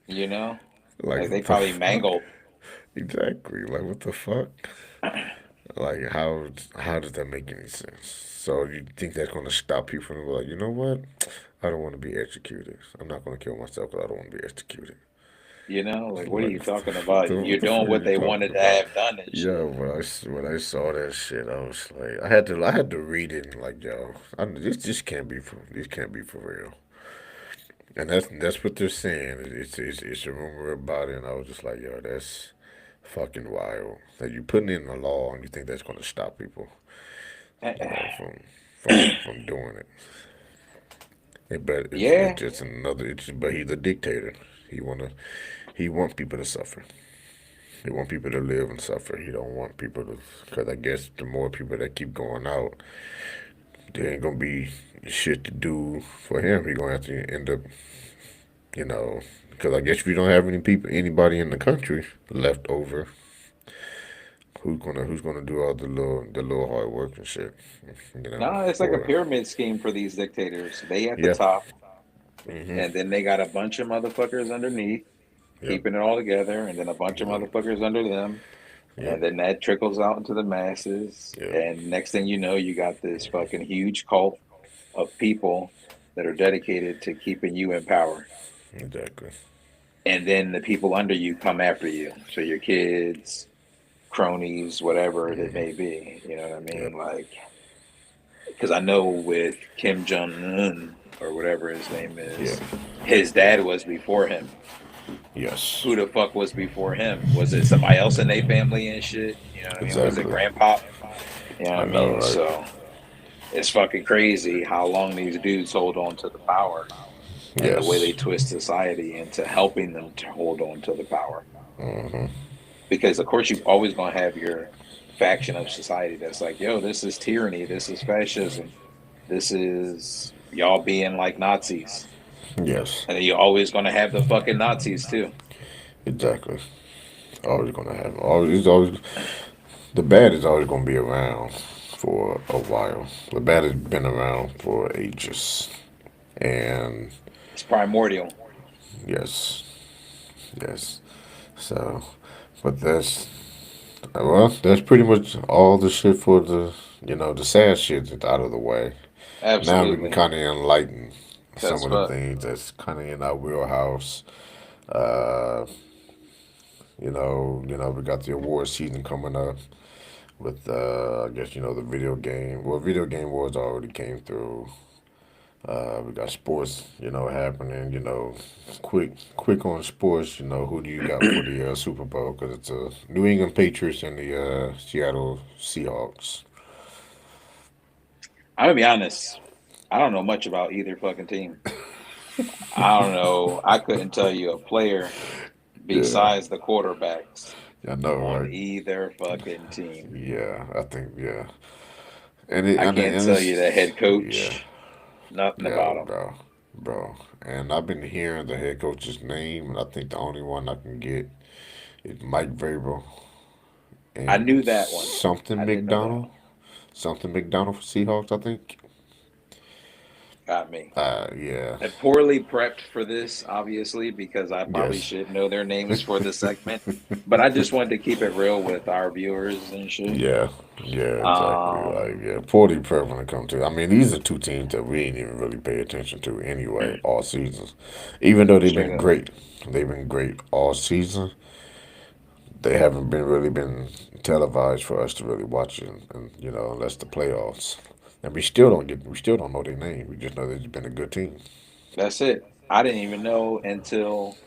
You know? Like Like they what the probably fuck? mangled. Exactly. Like what the fuck? Like how does that make any sense? So you think that's gonna stop people from like, you know what? I don't want to be executed. I'm not gonna kill myself because I don't want to be executed. You know? Like what are Like you talking about? what You're the fuck doing are what you they talking wanted to about? have done and Yeah, shit. when I saw that shit, I was like, I had to read it and like, yo, this can't be for real. And that's what they're saying. It's a rumor about it, and I was just like, yo, that's fucking wild. That you putting in the law and you think that's gonna stop people, from doing it. But it's Yeah. just another. But he's a dictator. He wanna he wants people to suffer. He want people to live and suffer. He don't want people to. Because I guess the more people that keep going out, there ain't gonna be shit to do for him. He gonna have to end up You know, because I guess if you don't have anybody in the country left over, who's gonna do all the little hard work and shit? You know, No, it's like a for pyramid scheme for these dictators. They at the yeah, top, hmm and then they got a bunch of motherfuckers underneath yep, keeping it all together, and then a bunch of yep, motherfuckers under them, yep, and then that trickles out into the masses. yep, And next thing you know, you got this fucking huge cult of people that are dedicated to keeping you in power. exactly. And then the people under you come after you. So your kids, cronies, whatever it Hmm may be. You know what I Yep, mean? Like, because I know with Kim Jong Un or whatever his name yeah, is, his dad was before him. yes, Who the fuck was before him? Was it somebody else in their family and shit? You know what I mean? Was it exactly. grandpa? You know what I I know, mean? right? So it's fucking crazy how long these dudes hold on to the power and the way they Yes. twist society into helping them to hold on to the power. hmm Because of course you're always gonna have your faction of society that's like, yo, this is tyranny, this is fascism, this is y'all being like Nazis. Yes. And then you're always gonna have the fucking Nazis too. Exactly. Always gonna have always. It's always the bad is always gonna be around for a while. The bad has been around for ages, and It's primordial. yes, yes. So, but that's pretty much all the shit for the sad shit that's out of the way. Now we can Absolutely. kind of enlighten some Cause of the fuck. things that's kind of in our wheelhouse. Uh, we got the award season coming up with I guess the video game. Well, video game wars already came through. We got sports, happening. Quick on sports. Who do you got for the Super Bowl? Because it's New England Patriots and the Seattle Seahawks. I'm gonna be honest. I don't know much about either fucking team. I don't know. I couldn't tell you a player Yeah, besides the quarterbacks I know, on right? either fucking team. Yeah, I think yeah, I can't and tell you the head yeah, coach, nothing yeah, about him. bro. And I've been hearing the head coach's name, and I think the only one I can get is Mike Vrabel I and knew that one. something I didn't know that McDonald. one. Something McDonald for Seahawks, I think. Got me. Yeah. I poorly prepped for this, obviously, because I probably Yes. should know their names for the segment. But I just wanted to keep it real with our viewers and shit. Yeah. Yeah, exactly. Like, Um, yeah, poorly prepared when it comes to. I mean, these are two teams that we ain't even really pay attention to anyway all season. Even though they've straight been up. great, they've been great all season. They haven't been televised for us to really watch it, and unless the playoffs. And we still don't know their name. We just know they've been a good team. That's it. I didn't even know until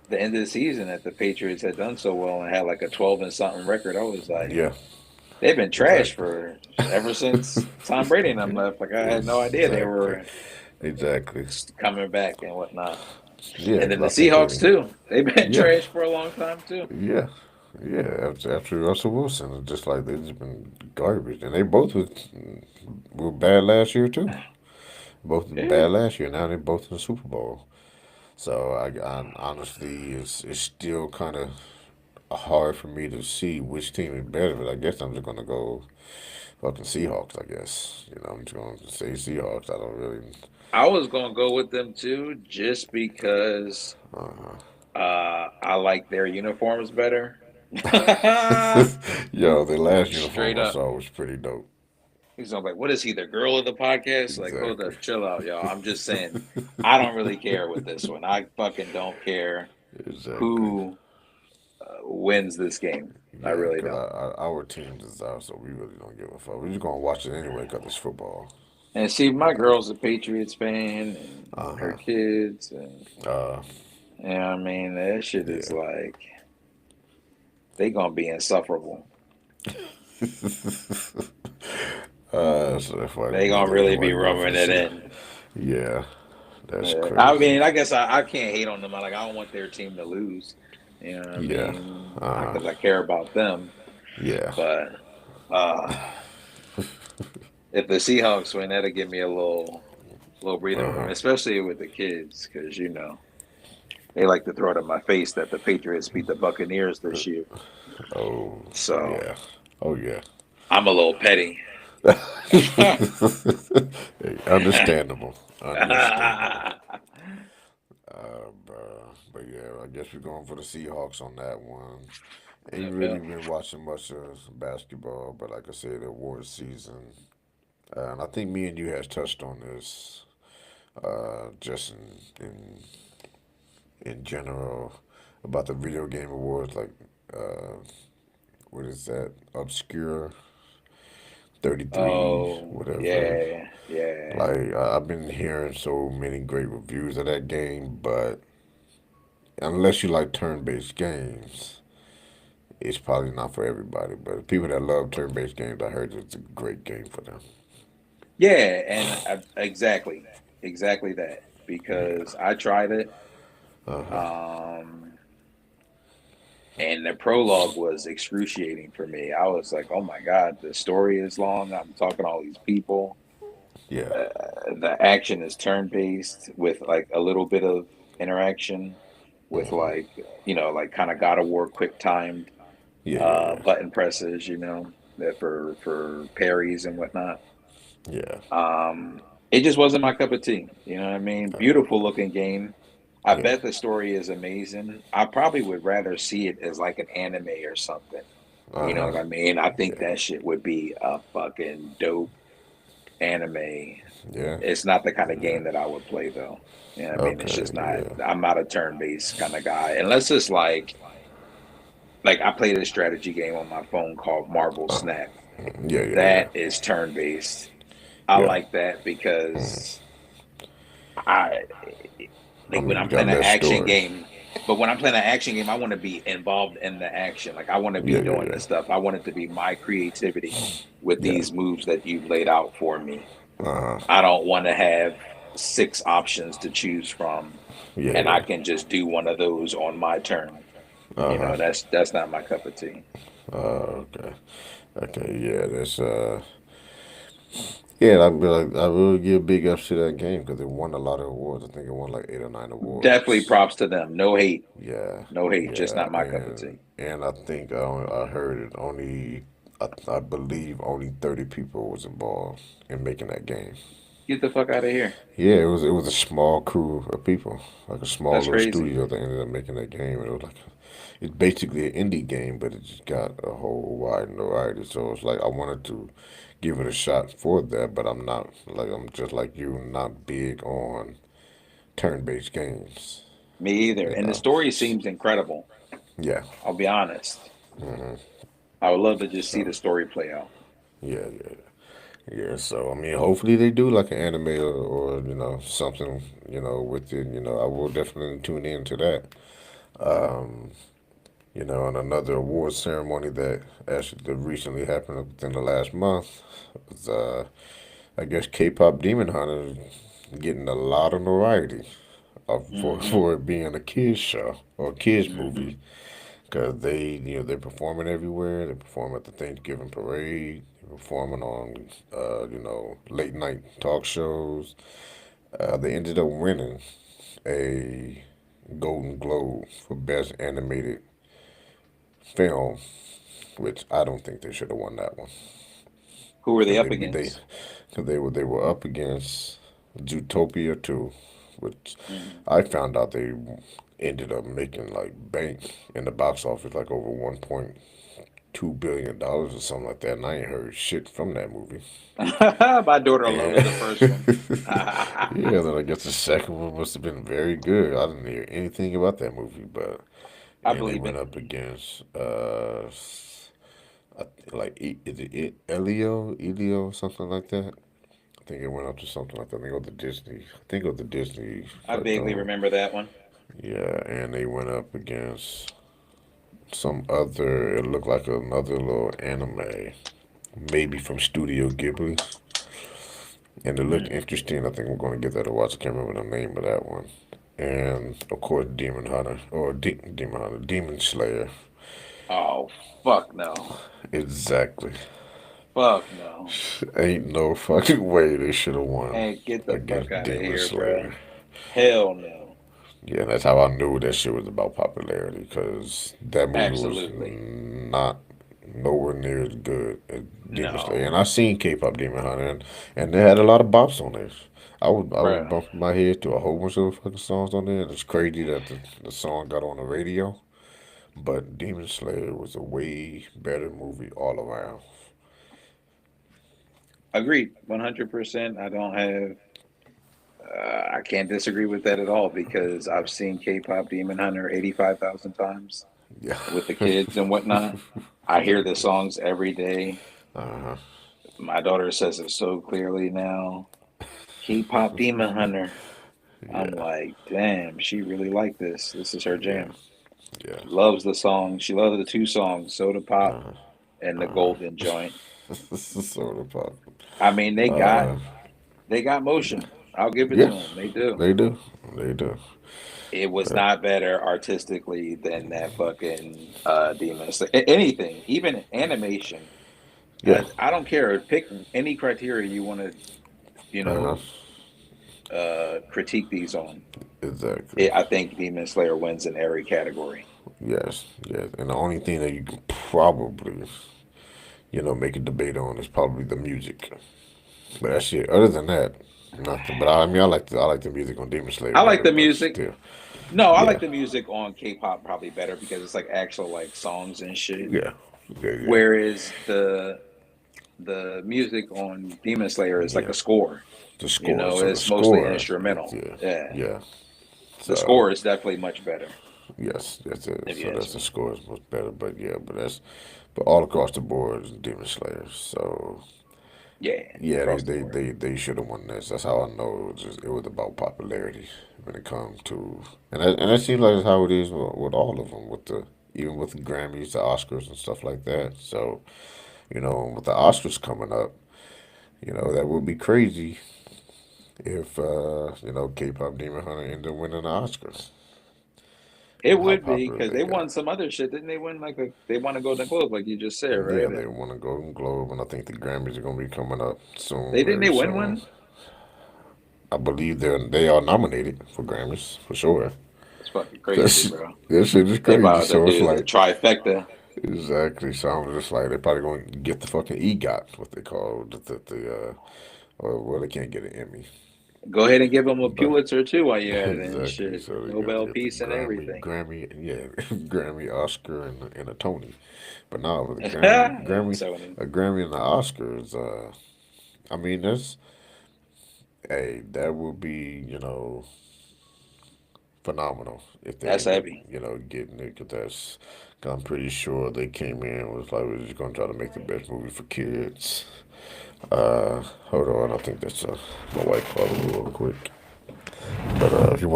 the end of the season that the Patriots had done so well and had like a 12 and something record. I was like, Yeah, they've been trash exactly. for ever since Tom Brady and them left. Like, I had no idea they Exactly. were Exactly. coming back and whatnot. Yeah, And then because the I think Seahawks, too. They've been yeah, trash for a long time, too. yeah, yeah. After Russell Wilson, it's just like they just been garbage, and they both were bad last year too. Both Yeah. bad last year. Now they're both in the Super Bowl. So I honestly, it's still kind of hard for me to see which team is better. But I guess I'm just gonna go fucking Seahawks. I guess I'm just gonna say Seahawks. I don't really. I was going to go with them, too, just because Uh, I like their uniforms better. Yo, the last uniform Straight I up. saw was pretty dope. He's gonna be like, what is he, the girl of the podcast? Like, hold Exactly. up, chill out, y'all. I'm just saying, I don't really care with this one. I fucking don't care Exactly. who wins this game. I Yeah, really because don't. our team is out, so we really don't give a fuck. We're just gonna watch it anyway because it's football. And see, my girl's a Patriots fan, and Uh her huh. kids, and Uh you know what I mean, that shit is yeah. like they gonna be insufferable. So that's why They that's gonna the reason really why be you going for rubbing the it sea. in. Yeah, that's I crazy. mean, I guess I can't hate on them. Like, I don't want their team to lose. You know what I Yeah. mean? Uh huh. Because I care about them. Yeah. But uh, if the Seahawks win, that'll give me a little breathing Uh room, huh. especially with the kids, because you know. they like to throw it in my face that the Patriots beat the Buccaneers this year. Oh, So yeah. Oh, yeah. I'm a little petty. Hey, understandable. Understandable. But yeah, I guess we're going for the Seahawks on that one. Ain't really NFL. been watching much of basketball, but like I said, the awards season. And I think me and you has touched on this just in general about the video game awards, like uh, what is that? Obscure 33, Oh whatever. yeah, yeah. Like I've been hearing so many great reviews of that game, but unless you like turn-based games, it's probably not for everybody. But people that love turn-based games, I heard it's a great game for them. Yeah, and exactly that Yeah. because I tried it, Uh huh. um, and the prologue was excruciating for me. I was like, "Oh my God, the story is long. I'm talking to all these people. Yeah. The action is turn based with like a little bit of interaction with Hmm. like like kind of God of War quick timed Yeah. Yeah. button presses, that for parries and whatnot." Yeah. Um, it just wasn't my cup of tea. You know what I mean? Beautiful looking game. I Yeah. bet the story is amazing. I probably would rather see it as like an anime or something. Uh You know huh. what I mean? I think Yeah. that shit would be a fucking dope anime. Yeah. It's not the kind of Yeah. game that I would play though. You know what I mean? It's Okay. just not. Yeah. I'm not a turn-based kind of guy unless it's like I played a strategy game on my phone called Marble Uh, Snap. yeah. Yeah. Yeah. That is turn-based. I Yeah. like that because I I like when mean, you I'm got playing an less action story. game. But when I'm playing an action game, I want to be involved in the action. Like I want to be Yeah. Yeah. doing Yeah. this stuff. I want it to be my creativity with Yeah. these moves that you've laid out for me. Uh huh. I don't want to have six options to choose from, Yeah. and I Yeah. can just do one of those on my turn. Uh huh. That's not my cup of tea. Okay. Okay. Yeah. That's Yeah, I really give big ups to that game because it won a lot of awards. I think it won like 8 or 9 Definitely awards. props to them. No hate, Yeah, no hate. Just yeah, not my cup of tea. and I think I heard it only. I believe only 30 people was involved in making that game. Get the fuck out of here. Yeah, it was a small crew of people, like a small That's little crazy. studio that ended up making that game. And it was like it's basically an indie game, but it just got a whole wide variety. So it's like I wanted to give it a shot for that, but I'm not like I'm just like you, not big on turn-based games. Me either. You And the know, story seems incredible. yeah. I'll be honest. I would love to just see So the story play out. yeah, yeah, yeah. So I mean, hopefully they do like an anime or something with it. I will definitely tune into that. And another award ceremony that actually that recently happened within the last month was, I guess, K-pop Demon Hunter getting a lot of notoriety for Hmm. for it being a kids show or a kids Hmm. movie because they're performing everywhere. They perform at the Thanksgiving parade. They're performing on late night talk shows. They ended up winning a Golden Globe for Best Animated Film, which I don't think they should have won that one Who were they because up they against? cause they were up against Zootopia 2, which Hmm. I found out they ended up making like bank in the box office like over $1.2 billion or something like that, and I ain't heard shit from that movie. My daughter loves And the first one. yeah, then I guess the second one must have been very good. I didn't hear anything about that movie, but I and they believe went it. up against like is it Elio, something like that. I think it went up to something like that. I think it was the Disney. I think it was the Disney I vaguely cartoon. remember that one. Yeah, and they went up against some other. It looked like another little anime, maybe from Studio Ghibli, and it looked Hmm. interesting. I think I'm going to give that a watch. I can't remember the name of that one. And of course, Demon Hunter or Demon Hunter, Demon Slayer. Oh, fuck no. Exactly. Fuck no. Ain't no fucking way they should have won Hey, get the fuck against out of Demon here, bro. Slayer. Hell no. Yeah, that's how I knew that shit was about popularity because that movie was Absolutely. not nowhere near as good as Demon Slayer. No, And I seen K-pop Demon Hunter, and they had a lot of bops on there. I was bro. bumping my head to a whole bunch of fucking songs on there. And it's crazy that the song got on the radio, but Demon Slayer was a way better movie all around. Agreed, 100%. I don't have. I can't disagree with that at all because I've seen K-pop Demon Hunter 85,000 times Yeah. with the kids and whatnot. I hear the songs every day. Uh-huh. My daughter says it so clearly now. K-pop Demon Hunter. I'm Yeah. like, damn, she really like this. This is her Yeah. jam. Yeah. Loves the song. She loves the two songs, Soda Pop Uh-huh. and the Uh-huh. Golden Joint. Soda pop. I mean, Uh, they got motion. I'll give it to yeah, them. They do. they do. They do. It was But not better artistically than that fucking Demon Slayer. Anything, even animation. yeah. I don't care. Pick any criteria you want to, you Uh-huh. know, critique these on. Exactly. I think Demon Slayer wins in every category. Yes. Yes. And the only thing that you can probably, make a debate on is probably the music. But that's it. Other than that, nothing. But I mean, I like the music on Demon Slayer I like better. the But music. still, No, I yeah, like the music on K-pop probably better because it's like actual like songs and shit. yeah, yeah, yeah. Whereas the music on Demon Slayer is like Yeah. a score. The You score. know, So the it's mostly score. instrumental. Yeah. Yeah, Yeah. the So score is definitely much better, yes, that's it. if you So ask that's the me. score is much better. But yeah, but all across the board is Demon Slayer. So Yeah, yeah, they across the they board. they, they should have won this. That's how I know it was about popularity when it comes to and that seems like it's how it is with all of them with the even with the Grammys, the Oscars, and stuff like that. So with the Oscars coming up, that would be crazy if K-pop Demon Hunter ended up winning the Oscars It and how would be popular because they they got. won some other shit, didn't they? Win like they won a Golden Globe, like you just said, Yeah, right? they And won a Golden Globe, and I think the Grammys are gonna be coming up soon, they didn't very they win soon. one? I believe they are nominated for Grammys for sure. That's fucking crazy, That's bro. that shit is They crazy. about to So it's do the like trifecta. exactly. So I'm just like they're probably going to get the fucking EGOT, what they call or well they can't get an Emmy, Go ahead and give them a but Pulitzer too while you're at it and exactly. shit. So they're gonna Nobel get the Peace and Grammy, everything. Grammy, yeah, Grammy, Oscar, and a Tony. But now with a Grammy, And Grammy, Sony. a Grammy and the Oscars, I mean that would be phenomenal if they That's end up, heavy. getting it. Cause I'm pretty sure they came in and was like, we're just gonna try to make the best movie for kids. Hold on, I think that's my wife calling me real quick. But if you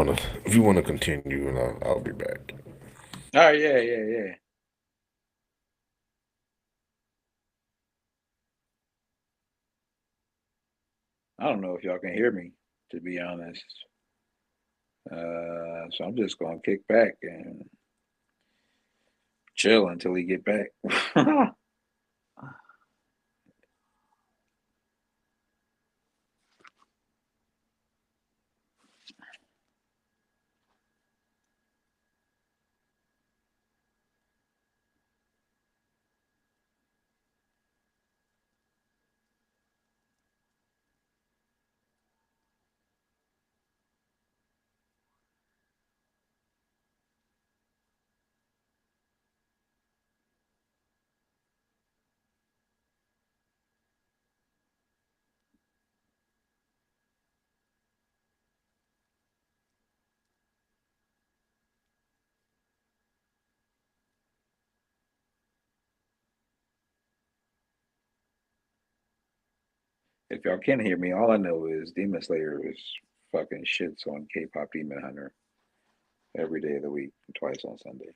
wanna continue, and I'll be back. All right, yeah, yeah, yeah. I don't know if y'all can hear me, to be honest. So I'm just gonna kick back and chill until he get back. If y'all can hear me, all I know is Demon Slayer is fucking shits on K-pop Demon Hunter every day of the week, twice on Sunday.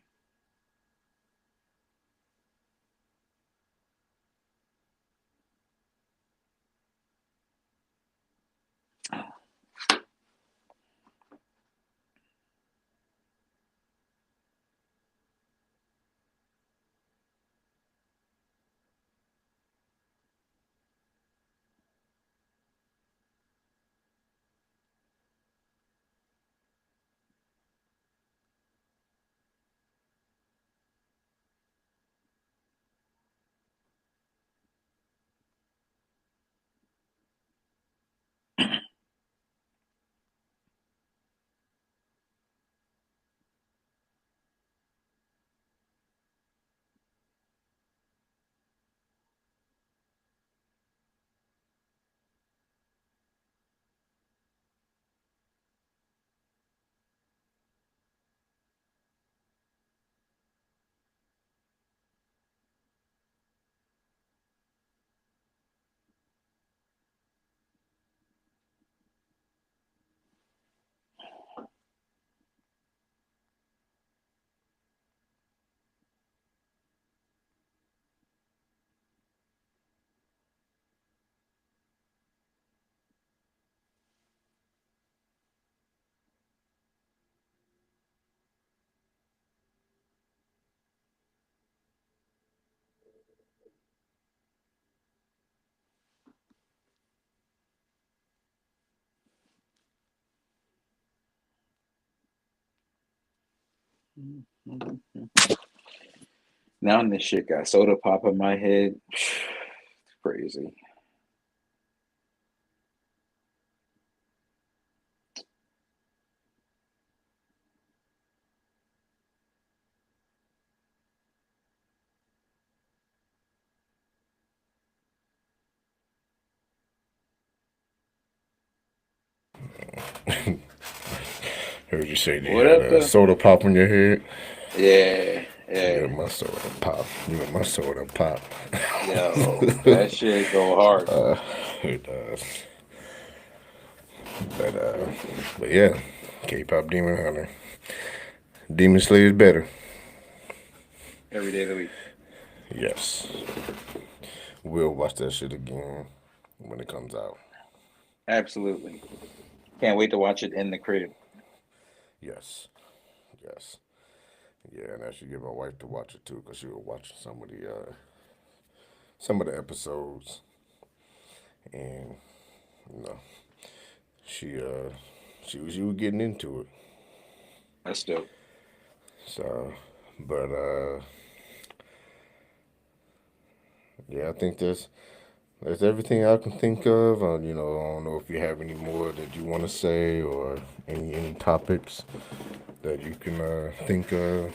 Now this shit got soda pop in my head. It's crazy. Heard you say you What had up, a though? soda pop in your head. Yeah, Yeah, yeah. my soda pop. You know, my soda pop. Yo, that shit go hard. It does. But, but yeah, K-pop Demon Hunter. Demon Slayer is better. Every day of the week. Yes. We'll watch that shit again when it comes out. Absolutely. Can't wait to watch it in the crib. Yes. Yes. Yeah, and I should get my wife to watch it too, because she was watching some of the episodes, and you know, she she was getting into it. That's dope. So, but yeah, I think that's everything I can think of. I don't know if you have any more that you want to say or any topics that you can think of.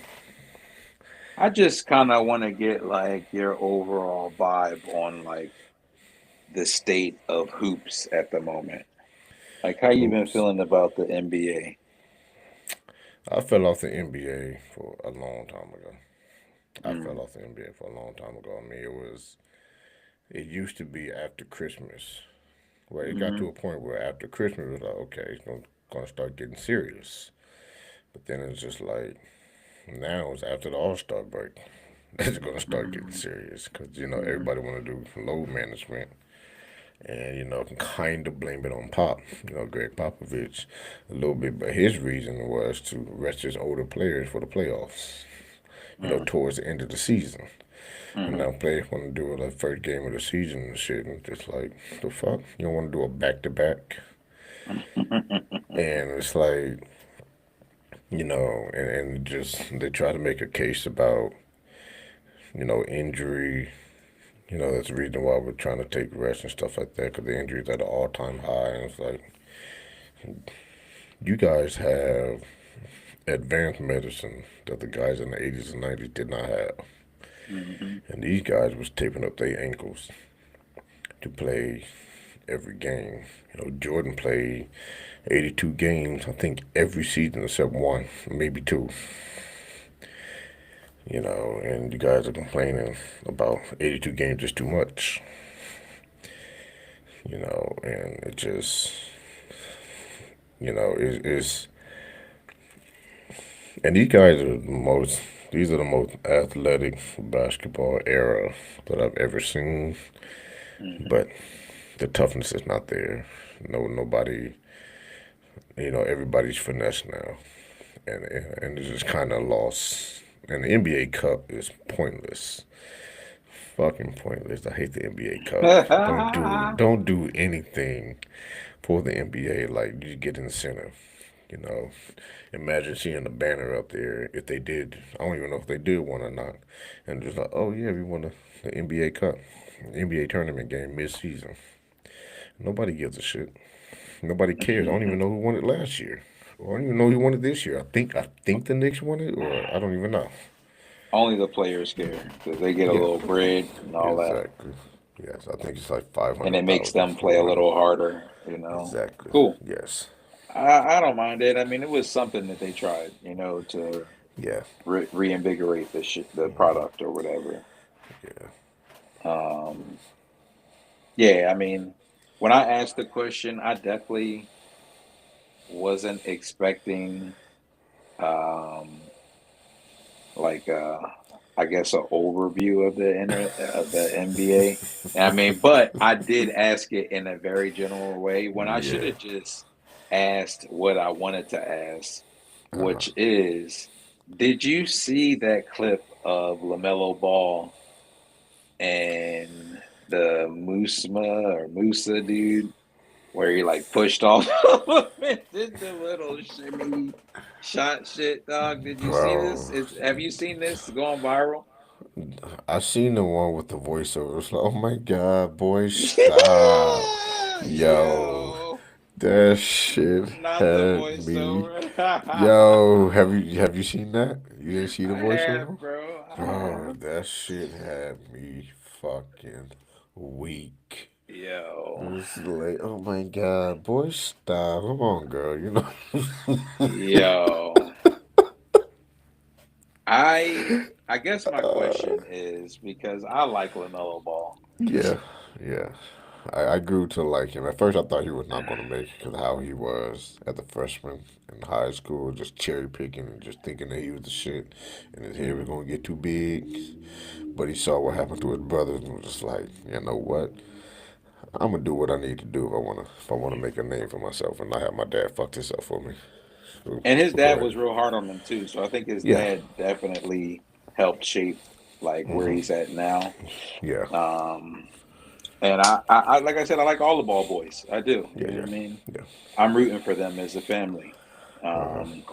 I just kind of want to get like your overall vibe on like the state of hoops at the moment. Like how you been Oops. feeling about the NBA? I fell off the NBA for a long time ago. I fell Mm, off the NBA for a long time ago. I mean, it used to be after Christmas. Well, it got to hmm a point where after Christmas it was like, okay, it's gonna start getting serious. But then it's just like now it's after the All Star break. It's gonna start getting hmm serious because hmm everybody want to do load management, and can kind of blame it on Pop. Greg Popovich a little bit, but his reason was to rest his older players for the playoffs. Towards the end of the season. And hmm now players want to do the first game of the season and shit, and just like the fuck, you don't want to do a back to back, and it's like and just they try to make a case about injury. That's the reason why we're trying to take rest and stuff like that because the injuries at an all time high, and it's like you guys have advanced medicine that the guys in the 80s and 90s did not have, hmm and these guys was taping up their ankles to play every game. Jordan played 82 games, I think, every season except one, maybe two. And you guys are complaining about 82 games is too much. And it just, it's and these are the most athletic basketball era that I've ever seen. hmm But the toughness is not there. Nobody, everybody's finesse now, and it's just kind of lost. And the NBA Cup is pointless, fucking pointless. I hate the NBA Cup. Don't do anything for the NBA. Like you get incentive. You know, Imagine seeing the banner up there if they did. I don't even know if they did one or not, and just like, oh yeah, we won the NBA Cup, NBA tournament game mid-season. Nobody gives a shit. Nobody cares. I don't even know who won it last year. Or I don't even know who won it this year. I think the Knicks won it, or I don't even know. Only the players care because they get a Yeah, little bread and all that, exactly. Yes, I think it's like five and it hundred makes thousand them for play a one. little harder. You know, Exactly. cool. Yes. I don't mind it. I mean, it was something that they tried, to Yeah. reinvigorate the product or whatever. Yeah. Um, yeah, I mean, when I asked the question, I definitely wasn't expecting um like I guess an overview of the NBA. I mean, but I did ask it in a very general way when I should Yeah. have just asked what I wanted to ask, which is, did you see that clip of LaMelo Ball and the Musma or Musa dude where he like pushed off of him and did the little shimmy? Shot shit, dog. Did you see this? bro. Have you seen this going viral? I seen the one with the voiceover. It's like, oh my god, boy, stop, yo, Yo, that shit not the had me. voiceover. Yo, have you seen that? You didn't see the I voiceover, have, bro. I bro? have. That shit had me fucking weak. It Yo, was like, oh my god, boy, stop. Come on, girl. You know. yo. I guess my question is because I like LaMelo Ball. Yeah, yeah. I grew to like him. At first, I thought he was not going to make it because how he was at the freshman in high school, just cherry picking and just thinking that he was the shit, and his head was going to get too big. But he saw what happened to his brothers and was just like, you know what? I'm gonna do what I need to do if I wanna make a name for myself and not have my dad fuck this up for me. So, And his so go dad ahead. was real hard on him too. So I think his Yeah. dad definitely helped shape like where Hmm. he's at now. Yeah. Um, and I like I said, I like all the ball boys. I do. You Yeah. know what Yeah. I mean? Yeah. I'm rooting for them as a family. Uh-huh. Um,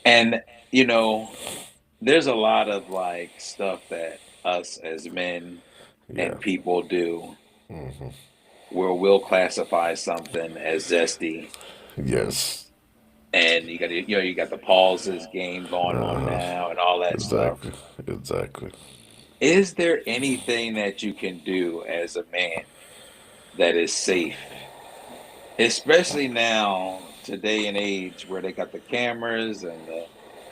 and you know, there's a lot of like stuff that us as men Yeah. and people do Hmm. where we'll classify something as zesty. Yes. And you got the pauses game going on Uh-huh. now and all that stuff. Exactly. Exactly. Is there anything that you can do as a man that is safe, especially now, today and age, where they got the cameras and the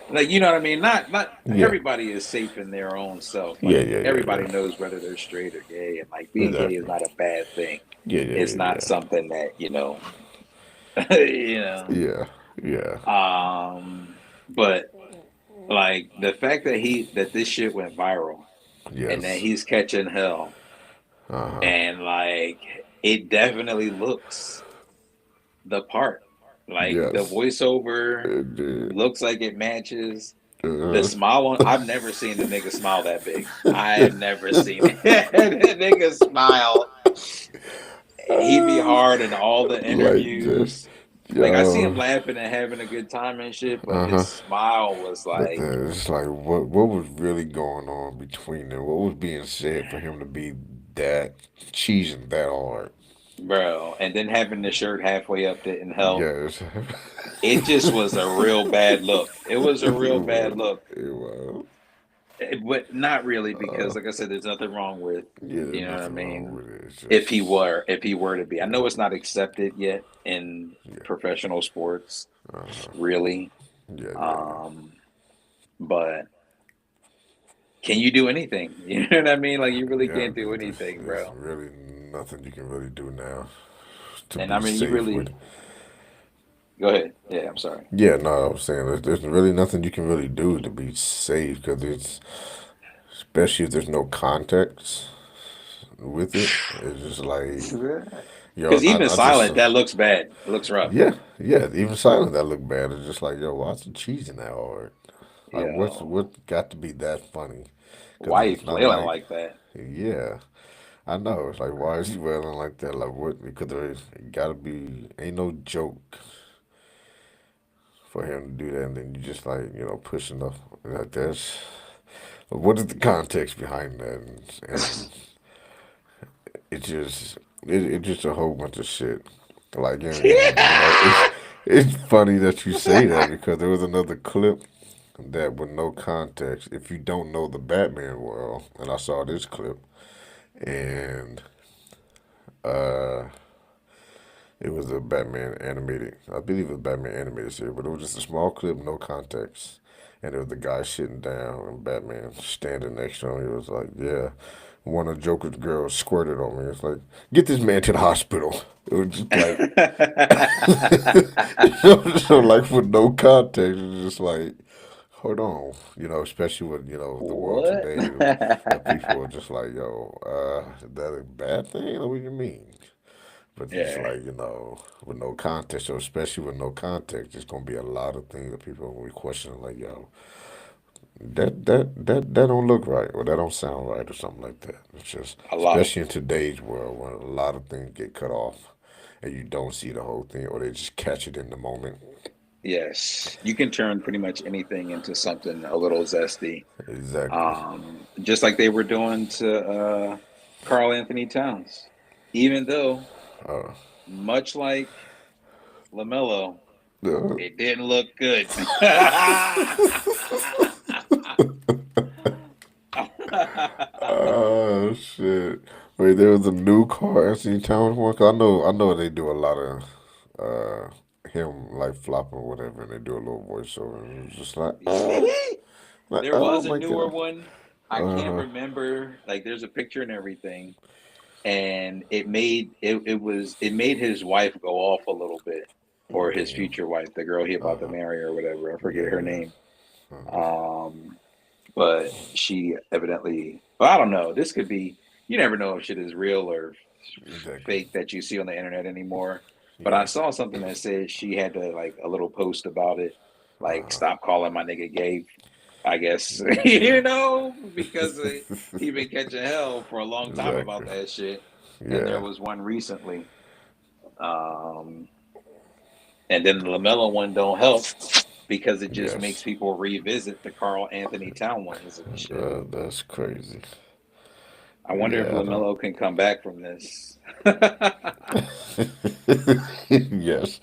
like, you know what I mean? Not Yeah. everybody is safe in their own self. Yeah. Like Yeah. Yeah. everybody Yeah. knows whether they're straight or gay, and like being gay is Exactly. not a bad thing. Yeah. Yeah. It's Yeah. not Yeah. something that you know. Yeah. Yeah. But like the fact that this shit went viral and that Yes. he's catching hell Uh-huh. and like it definitely looks the part. Like the Yes. voiceover It did. looks like it matches. The Uh-huh. smile on I've never seen the nigga smile that big. I have never seen it. The nigga smile. He be hard in all the Like this. interviews. Like I see him Yo. laughing and having a good time and shit, but his Uh-huh. smile was But like, then it's like, what was really going on between them? What was being said for him to be that cheesing that hard? bro. And then having the shirt halfway up didn't help. Yes. It just was a real bad look. It was a It real bad was. look. It was. But not really Uh, because, like I said, there's nothing wrong with, yeah, there's you know what I nothing wrong mean. with it. It's just, If he were to be, I know it's not accepted yet in yeah. professional sports, Uh-huh. really. Yeah, yeah, yeah. Um, but can you do anything? You know what I mean? Like you really Yeah, can't do anything, there's bro. really nothing you can really do now to And I be mean, you safe with. really go ahead. Yeah, I'm sorry. Yeah, no, I'm saying there's really nothing you can really do to be safe because it's, especially if there's no context with it. It's just like, yo, Because even I just, silent, that looks bad. It looks rough. yeah, yeah, even silent that look bad. It's just like, yo, why's the cheese in that hard? Like, Yo, what got to be that funny? Because why you it's not flailing like, like that? yeah, I know. It's like, why is he wailing like that? Like, what? Because there gotta be, ain't no joke for him to do that, and then you just like, pushing up like that's. What is the context behind that? And it just it's just a whole bunch of shit. Like it's funny that you say that because there was another clip that with no context. If you don't know the Batman world, and I saw this clip, and uh, it was a Batman animated. I believe it was Batman animated series, but it was just a small clip, no context. And it was the guy sitting down and Batman standing next to him. He was like, "Yeah, one of Joker's girls squirted on me." It's like, get this man to the hospital. It was just like, so like with no context, it's just like, hold on, especially with the world What? today, that people are just like, yo, is that a bad thing? Or what do you mean? But it's Yeah, like, with no context, so especially with no context, there's gonna be a lot of things that people are gonna be questioning, like, yo, that don't look right, or that don't sound right, or something like that. It's just, a lot. especially in today's world, when a lot of things get cut off, and you don't see the whole thing, or they just catch it in the moment. Yes, you can turn pretty much anything into something a little zesty. Exactly. Just like they were doing to Carl Anthony Towns. Even though, Uh, much like LaMelo, uh, it didn't look good. shit. Wait, there was a new Carl Anthony Towns one. 'Cause I know they do a lot of him like flopping or whatever, and they do a little voiceover, and it was just like, like, There oh was a my newer god. one. I Uh can't huh. remember. Like, there's a picture and everything, and it made his wife go off a little bit, or his Damn. future wife, the girl he Uh about to huh. marry or whatever. I forget her Yeah. name. Uh-huh. Um, but she evidently, well, I don't know. This could be. You never know if shit is real or Exactly. fake that you see on the internet anymore. But I Yeah. saw something that said she had to like a little post about it, like Uh-huh. stop calling my nigga gay. I guess Yeah. because he been catching hell for a long time about Exactly. that shit. And there Yeah. was one recently, um, and then the Lamelo one don't help because it just makes Yes. people revisit the Carl Anthony Town ones and shit. That's crazy. I wonder if Yeah, I don't. Lamelo can come back from this. Yes.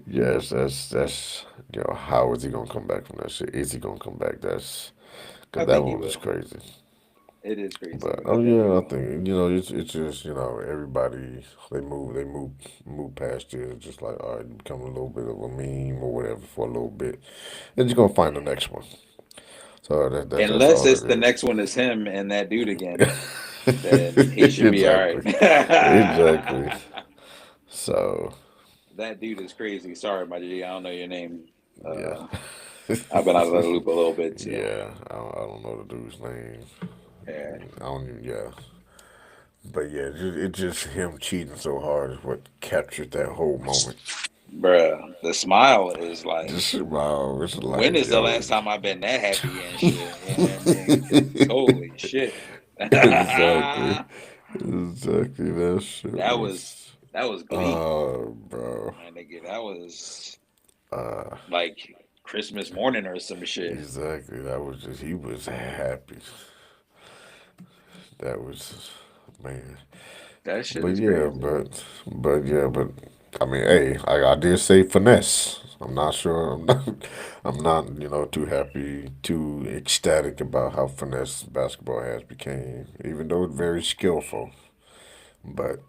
Yes, that's how is he gonna come back from that shit? Is he gonna come back? That's because I that think he one was will. crazy. It is crazy, But but I oh think he yeah, I will. think it's just everybody they move past it. It's just like all right, become a little bit of a meme or whatever for a little bit, and you're gonna find the next one. So that's Unless all it's that the is. next one is him and that dude again, then he should be all right. Exactly, exactly. So That dude is crazy. Sorry, my G. I don't know your name. yeah, I've been out of the loop a little bit too. yeah. I don't know the dude's name. Yeah. I don't even, yeah. But yeah, it's just him cheating so hard is what captured that whole moment. Bruh, the smile is like, Just wow, it's when like is the yo. last time I've been that happy and shit? You know what I mean? Holy shit. Exactly. that Exactly. That shit was was. that was Glee, Bro. my nigga. That was Uh, like Christmas morning or some shit. exactly. That was just. He was happy. That was, man. That shit But is yeah, crazy. but I mean, hey, I did say finesse. I'm not sure. I'm not, too happy, too ecstatic about how finesse basketball has became, even though it's very skillful. But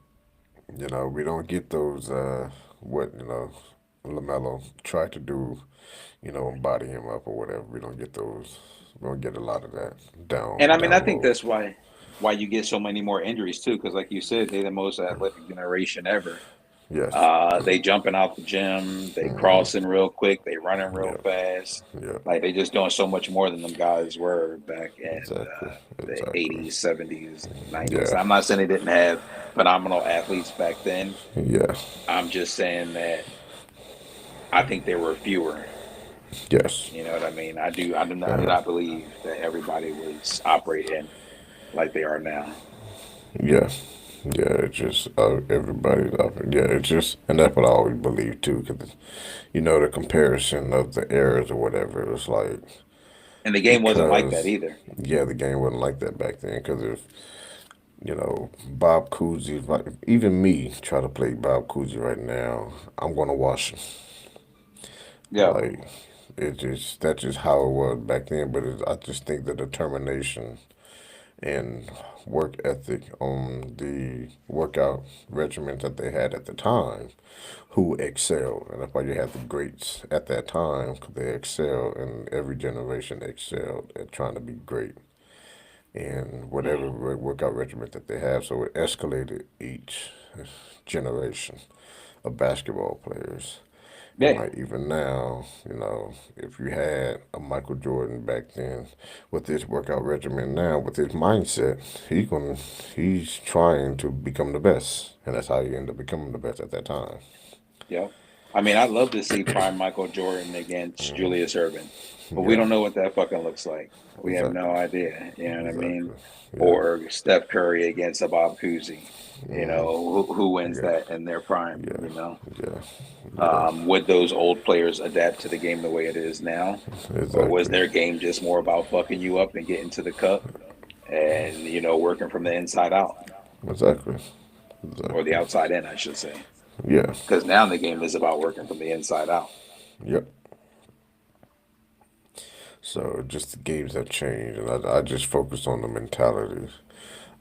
we don't get those. What Lamelo tried to do, body him up or whatever. We don't get those. We don't get a lot of that And I mean, I down think low. that's why you get so many more injuries too, because like you said, they're the most athletic generation ever. Yes. They jumping out the gym, they Mm-hmm. crossing real quick, they running real Yep. fast. Yep. Like they just doing so much more than them guys were back in Exactly. the Exactly. 80s, 70s, 90s. Yeah. I'm not saying they didn't have phenomenal athletes back then. Yeah. I'm just saying that I think there were fewer. Yes. You know what I mean? I do Uh-huh. not believe that everybody was operating like they are now. Yeah. Yeah. It's just everybody's up. Yeah. It's just, and that's what I always believe too, because the comparison of the eras or whatever. It was like And the game wasn't like that because either. yeah, the game wasn't like that back then. Because if Bob Cousy, like, even me try to play Bob Cousy right now, I'm gonna watch him. Yeah. Like that's just how it was back then. But I just think the determination and work ethic on the workout regimen that they had at the time, who excelled, and that's why you had the greats at that time because they excelled, and every generation excelled at trying to be great in whatever workout regimen that they have. So it escalated each generation of basketball players. And Yeah. like even now, if you had a Michael Jordan back then with his workout regimen now, with his mindset, he's trying to become the best. And that's how he ended up becoming the best at that time. Yeah. I mean, I'd love to see prime Michael Jordan against Julius Erving, but we Yeah, don't know what that fucking looks like. We have no exactly, idea. You know what I mean? exactly. Yeah, Or Steph Curry against a Bob Cousy. You know, who wins yeah, that in their prime? yeah, You know, yeah, yeah. would those old players adapt to the game the way it is now, or was Exactly, their game just more about fucking you up and getting to the cup and working from the inside out exactly, or the exactly. outside in, I should say? Yeah, Because now the game is about working from the inside out. yep. So just the games have changed, and I just focus on the mentality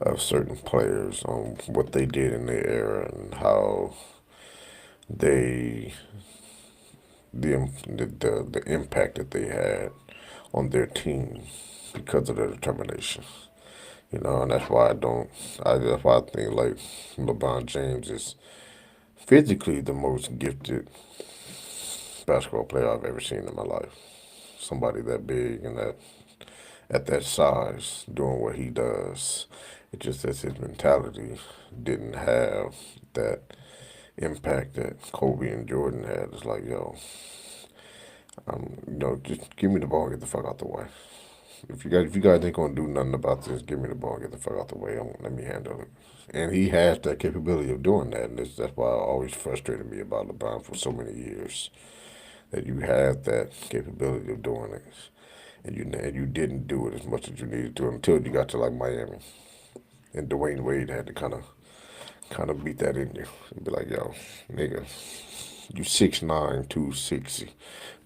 of certain players, on what they did in their era and how they the impact that they had on their team because of their determination. You know, and that's why I don't. That's why I think like LeBron James is physically the most gifted basketball player I've ever seen in my life. Somebody that big and that at that size doing what he does. It just that his mentality didn't have that impact that Kobe and Jordan had. It's like, yo, just give me the ball and get the fuck out the way. If you guys ain't gonna do nothing about this, give me the ball and get the fuck out the way. Let me handle it. And he has that capability of doing that, and that's why it always frustrated me about LeBron for so many years. That you have that capability of doing it, and you didn't do it as much as you needed to until you got to like Miami, and Dwayne Wade had to kind of beat that in you and be like, yo, nigga, you 6'9", 260.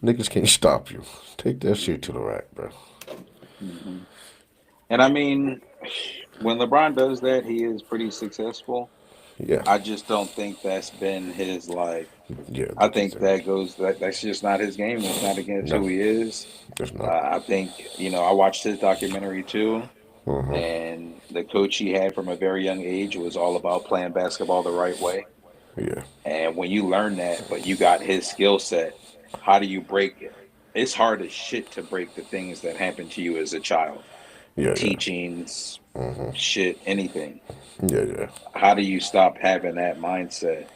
Niggas can't stop you. Take that shit to the rack, bro. Hmm. And I mean, when LeBron does that, he is pretty successful. Yeah, I just don't think that's been his like. yeah, I that is think it. that's just not his game. It's not against No, who he is. it's not. I think I watched his documentary too, Mm-hmm. and the coach he had from a very young age was all about playing basketball the right way. Yeah, And when you learn that, but you got his skill set, how do you break it? It's hard as shit to break the things that happened to you as a child, yeah, yeah. teachings, Mm-hmm. shit, anything. Yeah, yeah, How do you stop having that mindset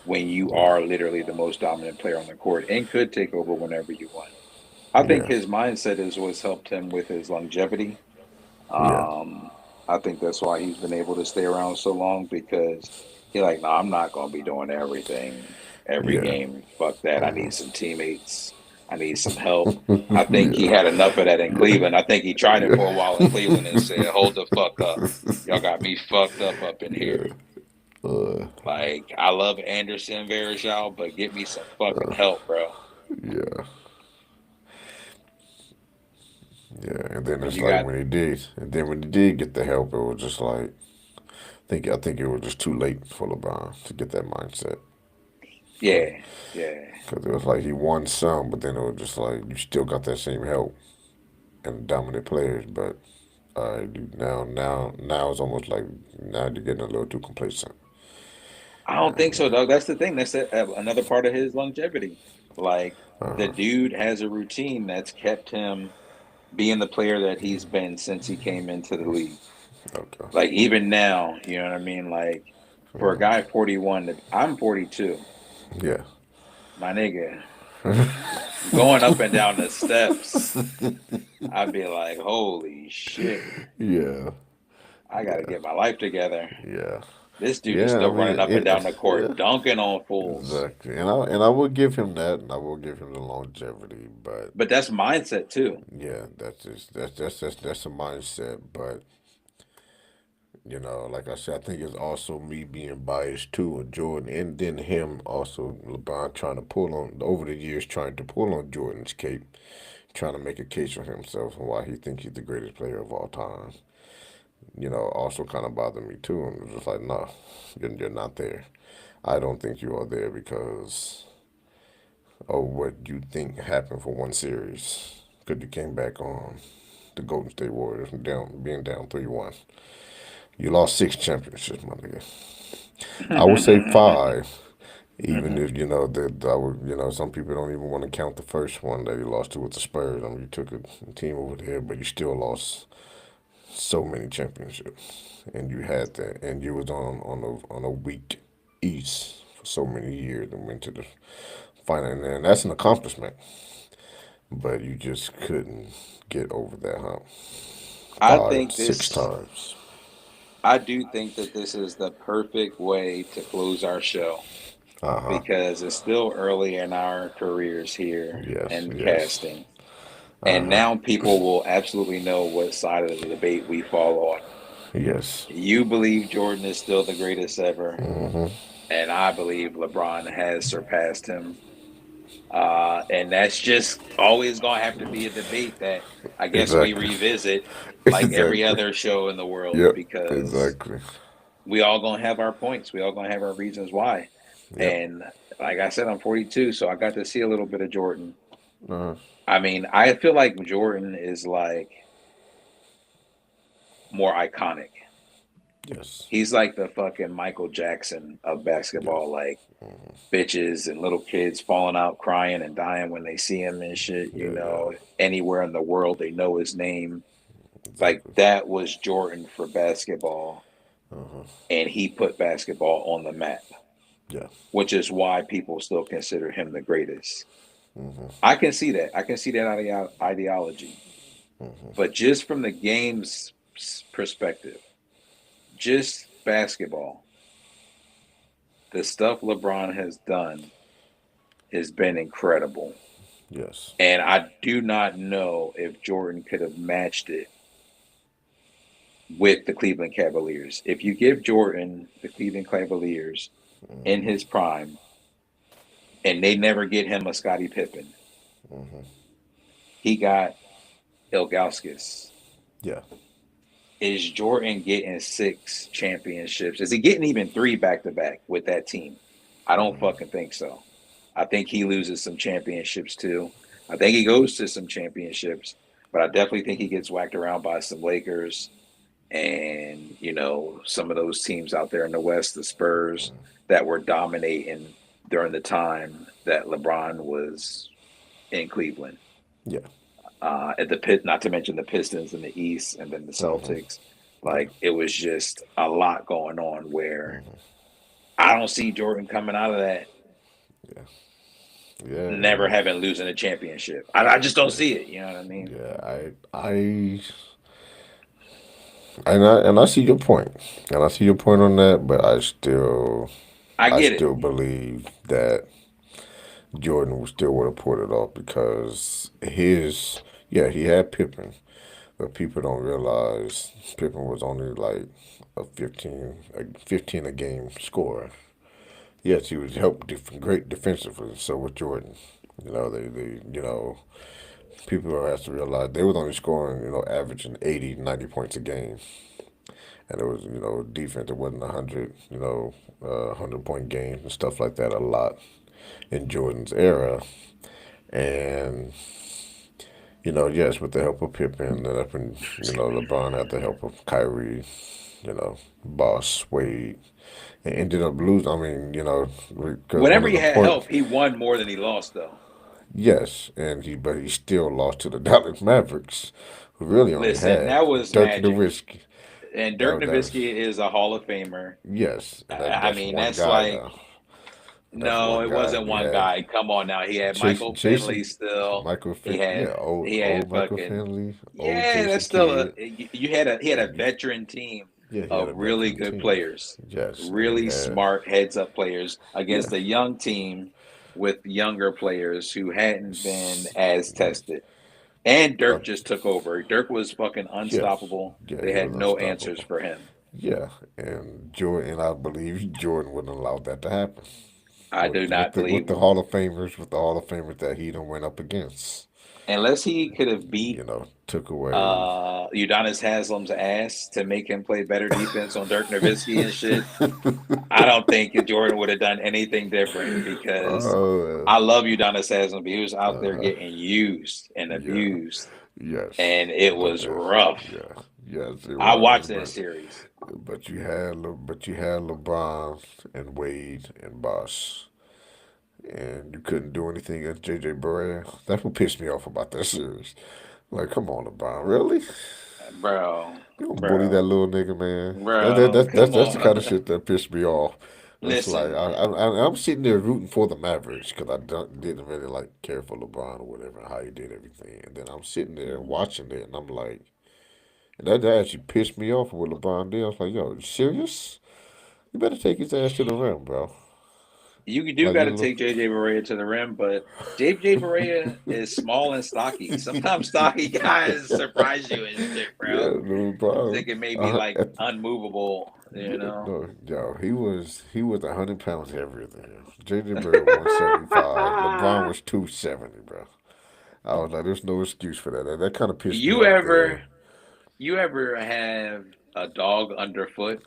when you are literally the most dominant player on the court and could take over whenever you want? I think yeah, his mindset is what's helped him with his longevity. yeah, Um, I think that's why he's been able to stay around so long because he's like, no, I'm not going to be doing everything every yeah, game. Fuck that. I need some teammates. I need some help. I think he had enough of that in Cleveland. I think he tried it yeah, for a while in Cleveland and said, hold the fuck up. Y'all got me fucked up in here. yeah. Uh, Like, I love Anderson Varejao, but get me some fucking help, bro. yeah, yeah. And then When it's you like got, when he did get the help, it was just like I think it was just too late for LeBron to get that mindset. Cause, yeah, yeah. 'Cause it was like he won some, but then it was just like you still got that same help and dominant players, but now it's almost like now you're getting a little too complacent. I don't think so, Doug. That's the thing. That's another part of his longevity. Like the dude has a routine that's kept him being the player that he's been since he came into the league. Okay. Like even now, you know what I mean? Like for a guy 41, I'm 42, Yeah. my nigga, going up and down the steps, I'd be like, holy shit, Yeah. I got to Yeah. get my life together. Yeah. This dude is Yeah. I still mean, running up and down the yeah. court, dunking on fools. Exactly. And I will give him that, and I will give him the longevity, but But that's mindset too. yeah, that's a mindset. But like I said, I think it's also me being biased too, with Jordan, and then him also LeBron trying to pull on over the years, trying to pull on Jordan's cape, trying to make a case for himself and why he thinks he's the greatest player of all time. Also kind of bothered me too, and it was just like, no, you're not there. I don't think you are there because of what you think happened for one series. Because you came back on the Golden State Warriors and being down 3-1. You lost 6 championships, my nigga. I would say five, even if that I would some people don't even want to count the first one that he lost to with the Spurs. I mean, you took a team over there, but you still lost so many championships, and you had that, and you was on a weak East for so many years and went to the Finding, and that's an accomplishment. But you just couldn't get over that hump I five, think six this. times. I do think that this is the perfect way to close our show Uh huh. because it's still early in our careers here Yes. in Yes. casting. Uh And huh. now people will absolutely know what side of the debate we fall on. Yes. You believe Jordan is still the greatest ever, Mm-hmm. and I believe LeBron has surpassed him. And that's just always going to have to be a debate that I guess we Exactly. revisit like every Exactly. other show in the world Yep. because Exactly. we all going to have our points. We all going to have our reasons why. Yep. And like I said, I'm 42, so I got to see a little bit of Jordan. Uh, I mean, I feel like Jordan is like more iconic. yes. He's like the fucking Michael Jackson of Yeah. basketball. Like Hmm. bitches and little kids falling out crying and dying when they see him and shit. Yeah. Yeah. Anywhere in the world they know his name. Like Exactly. that was Jordan for basketball, Uh huh. and he put basketball on the map, Yeah. which is why people still consider him the greatest. Hmm. I can see that. I can see that ideology, Hmm. but just from the game's perspective, just basketball, the stuff LeBron has done has been incredible. Yes. And I do not know if Jordan could have matched it with the Cleveland Cavaliers. If you give Jordan the Cleveland Cavaliers in Hmm. his prime and they never get him a Scottie Pippen, Hmm. he got Ilgauskas. Yeah. Is Jordan getting 6 championships? Is he getting even 3 back to back with that team? I don't fucking think so. I think he loses some championships too. I think he goes to some championships, but I definitely think he gets whacked around by some Lakers and some of those teams out there in the West, the Spurs that were dominating during the time that LeBron was in Cleveland. Yeah. At the pit, not to mention the Pistons in the East, and then the Hmm. Celtics. Yeah. Like it was just a lot going on where I don't see Jordan coming out of that Yeah. Yeah. never And having losing a championship. I just don't yeah. see it. You know what I mean? Yeah. And I see your point, and I see your point on that. But I I get it. still believe that Jordan still would have pulled it off because yeah, he had Pippen, but people don't realize Pippen was only like a 15 a game scorer. Yes, he was helped great defensively. So was Jordan. People have to realize they was only scoring, averaging 80, 90 points a game. And it was, defense. It wasn't 100, 100-point games and stuff like that a lot in Jordan's era. And, yes, with the help of Pippen, and LeBron had the help of Kyrie, Boss, Wade, and ended up losing. I mean, because one Whenever of he the had help, points, he won more than he lost, though. yes, but he still lost to the Dallas Mavericks, who really only Listen, had that was Dirk magic. Nowitzki. And Dirk That Nowitzki is a Hall of Famer. yes, and I that's mean, one that's guy like though. That's no, one it guy. wasn't You one had guy. Come on now, he had Michael Finley Jason, still. He Yeah, had he had old Michael fucking Finley, old yeah. Jason That's still a Kidd. you had a he had a You- veteran team Yeah, he had of a really veteran good team. players, Yes, and he really had smart heads up players yeah, against a young team with younger players who hadn't been as tested. And uh, Dirk just took over. Dirk was fucking yeah, unstoppable. yeah. They He had was no answers unstoppable. for him. Yeah, and I believe Jordan wouldn't allow that to happen I do not with believe the Hall of Famers, that he done went up against. unless he could have beat Took away. Udonis Haslam's ass to make him play better defense on Dirk Nowitzki and shit. I don't think Jordan would have done anything different because uh, I love Udonis Haslam, but he was out there uh, getting used and yeah, abused, yes, and it but was rough. yeah, yes, it I was, watched that but series. you had LeBron and Wade and Bosh, and you couldn't do anything against JJ Barea. That's what pissed me off about that series. Like, come on, LeBron, really? Bro, You don't bully that bro, little nigga, man. bro, come That's the kind of on. shit that pissed me off. It's like Listen, I'm sitting there rooting for the Mavericks because didn't really like care for LeBron or whatever and how he did everything, and then I'm sitting there watching it, and I'm like, and that actually pissed me off with LeBron did. I was like, yo, you serious? You better take his ass to the rim, bro. you do Like got it to look, take JJ Barea to the rim, but JJ Barea is small and stocky. Sometimes stocky guys surprise you and shit, yeah, bro. no I'm problem. thinking maybe like At, unmovable, you yeah, know. no, yo, he was 100 pounds heavier than him. JJ Barea 175. LeBron was 270, bro. I was like, there's no excuse for that. That kind of pissed me you off ever there. you ever have a dog underfoot?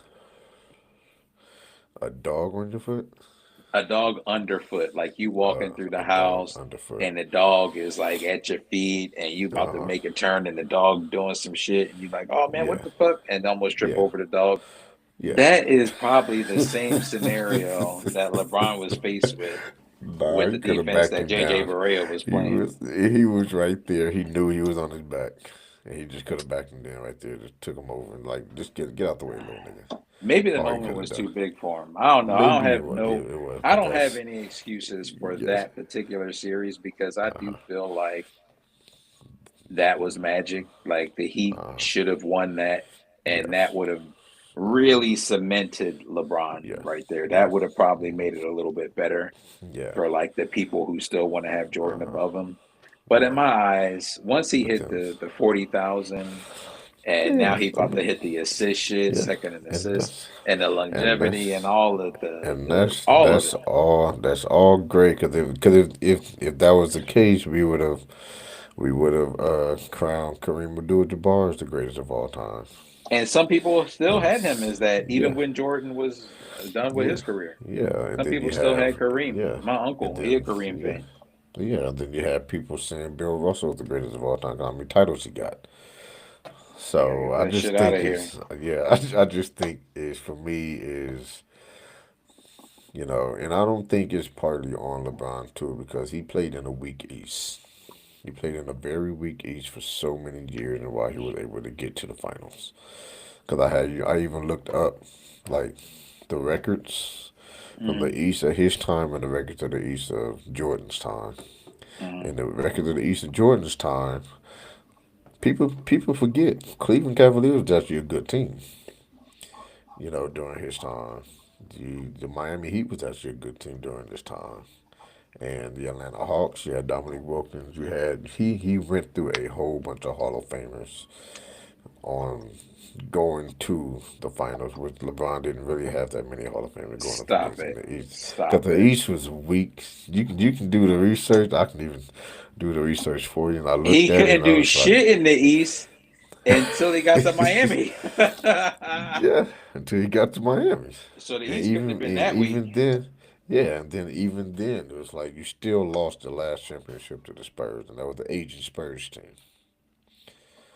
A dog on your foot? A dog underfoot, like you walking through the A dog house underfoot. and the dog is like at your feet and you about to Uh huh. make a turn and the dog doing some shit and you like, oh man, what Yeah. the fuck? And almost trip Yeah. over the dog. Yeah. That is probably the same scenario that LeBron was faced Nah, with he the could have defense backed that him JJ down. Barea was He playing. was he was right there. He knew he was on his back, and he just could have backed him down right there. Just took him over and like just get out the way, little nigga. Maybe the All he moment could have was done. too big for him. I don't know. Maybe it was. It was, I but don't have that's any excuses for yes. that particular series because I do feel like that was magic. Like the Heat Uh, should have won that, and that yes. would have really cemented LeBron Yes. right there. That Yes. would have probably made it a little bit better Yeah. for like the people who still want to have Jordan Uh, above him. But in yeah. my eyes, once he But hit then, the 40,000 and now yeah. he I about to mean, hit the assist shit, yeah. second in And assist, and the and longevity and that's all of And the that's all of that's it. all that's all great because if that was the case, we would have crowned Kareem Abdul-Jabbar as the greatest of all time. And some people still And had him as that even yeah, when Jordan was done with yeah, his career. yeah, and Some then people you still have had Kareem. yeah, My and uncle, he a then Kareem yeah, fan. yeah, and then you have people saying Bill Russell is the greatest of all time. How many titles he got? Yeah, So get I that just shit out of think here. it's yeah, I just think is for me is and I don't think it's partly on LeBron too because he played in a weak East. He played in a very weak East for so many years, and why he was able to get to the finals. Because I even looked up like the records from the Mm, East of his time and the records of the East of Jordan's time. mm. And the records of the East of Jordan's time, people forget Cleveland Cavaliers was actually a good team. During his time, the Miami Heat was actually a good team during this time. And the Atlanta Hawks, you had Dominique Wilkins. You had he went through a whole bunch of Hall of Famers on going to the finals, which LeBron didn't really have that many Hall of Famers going up Stop against in it. the East. Because Stop the it. East was weak. You can do the research. I can even do the research for you. And I looked He at it couldn't and I do was like, shit in the East until he got to Miami. yeah, until he got to Miami. So the And East couldn't have even been and that weak. even then, yeah, and then even then, it was like you still lost the last championship to the Spurs, and that was the aging Spurs team.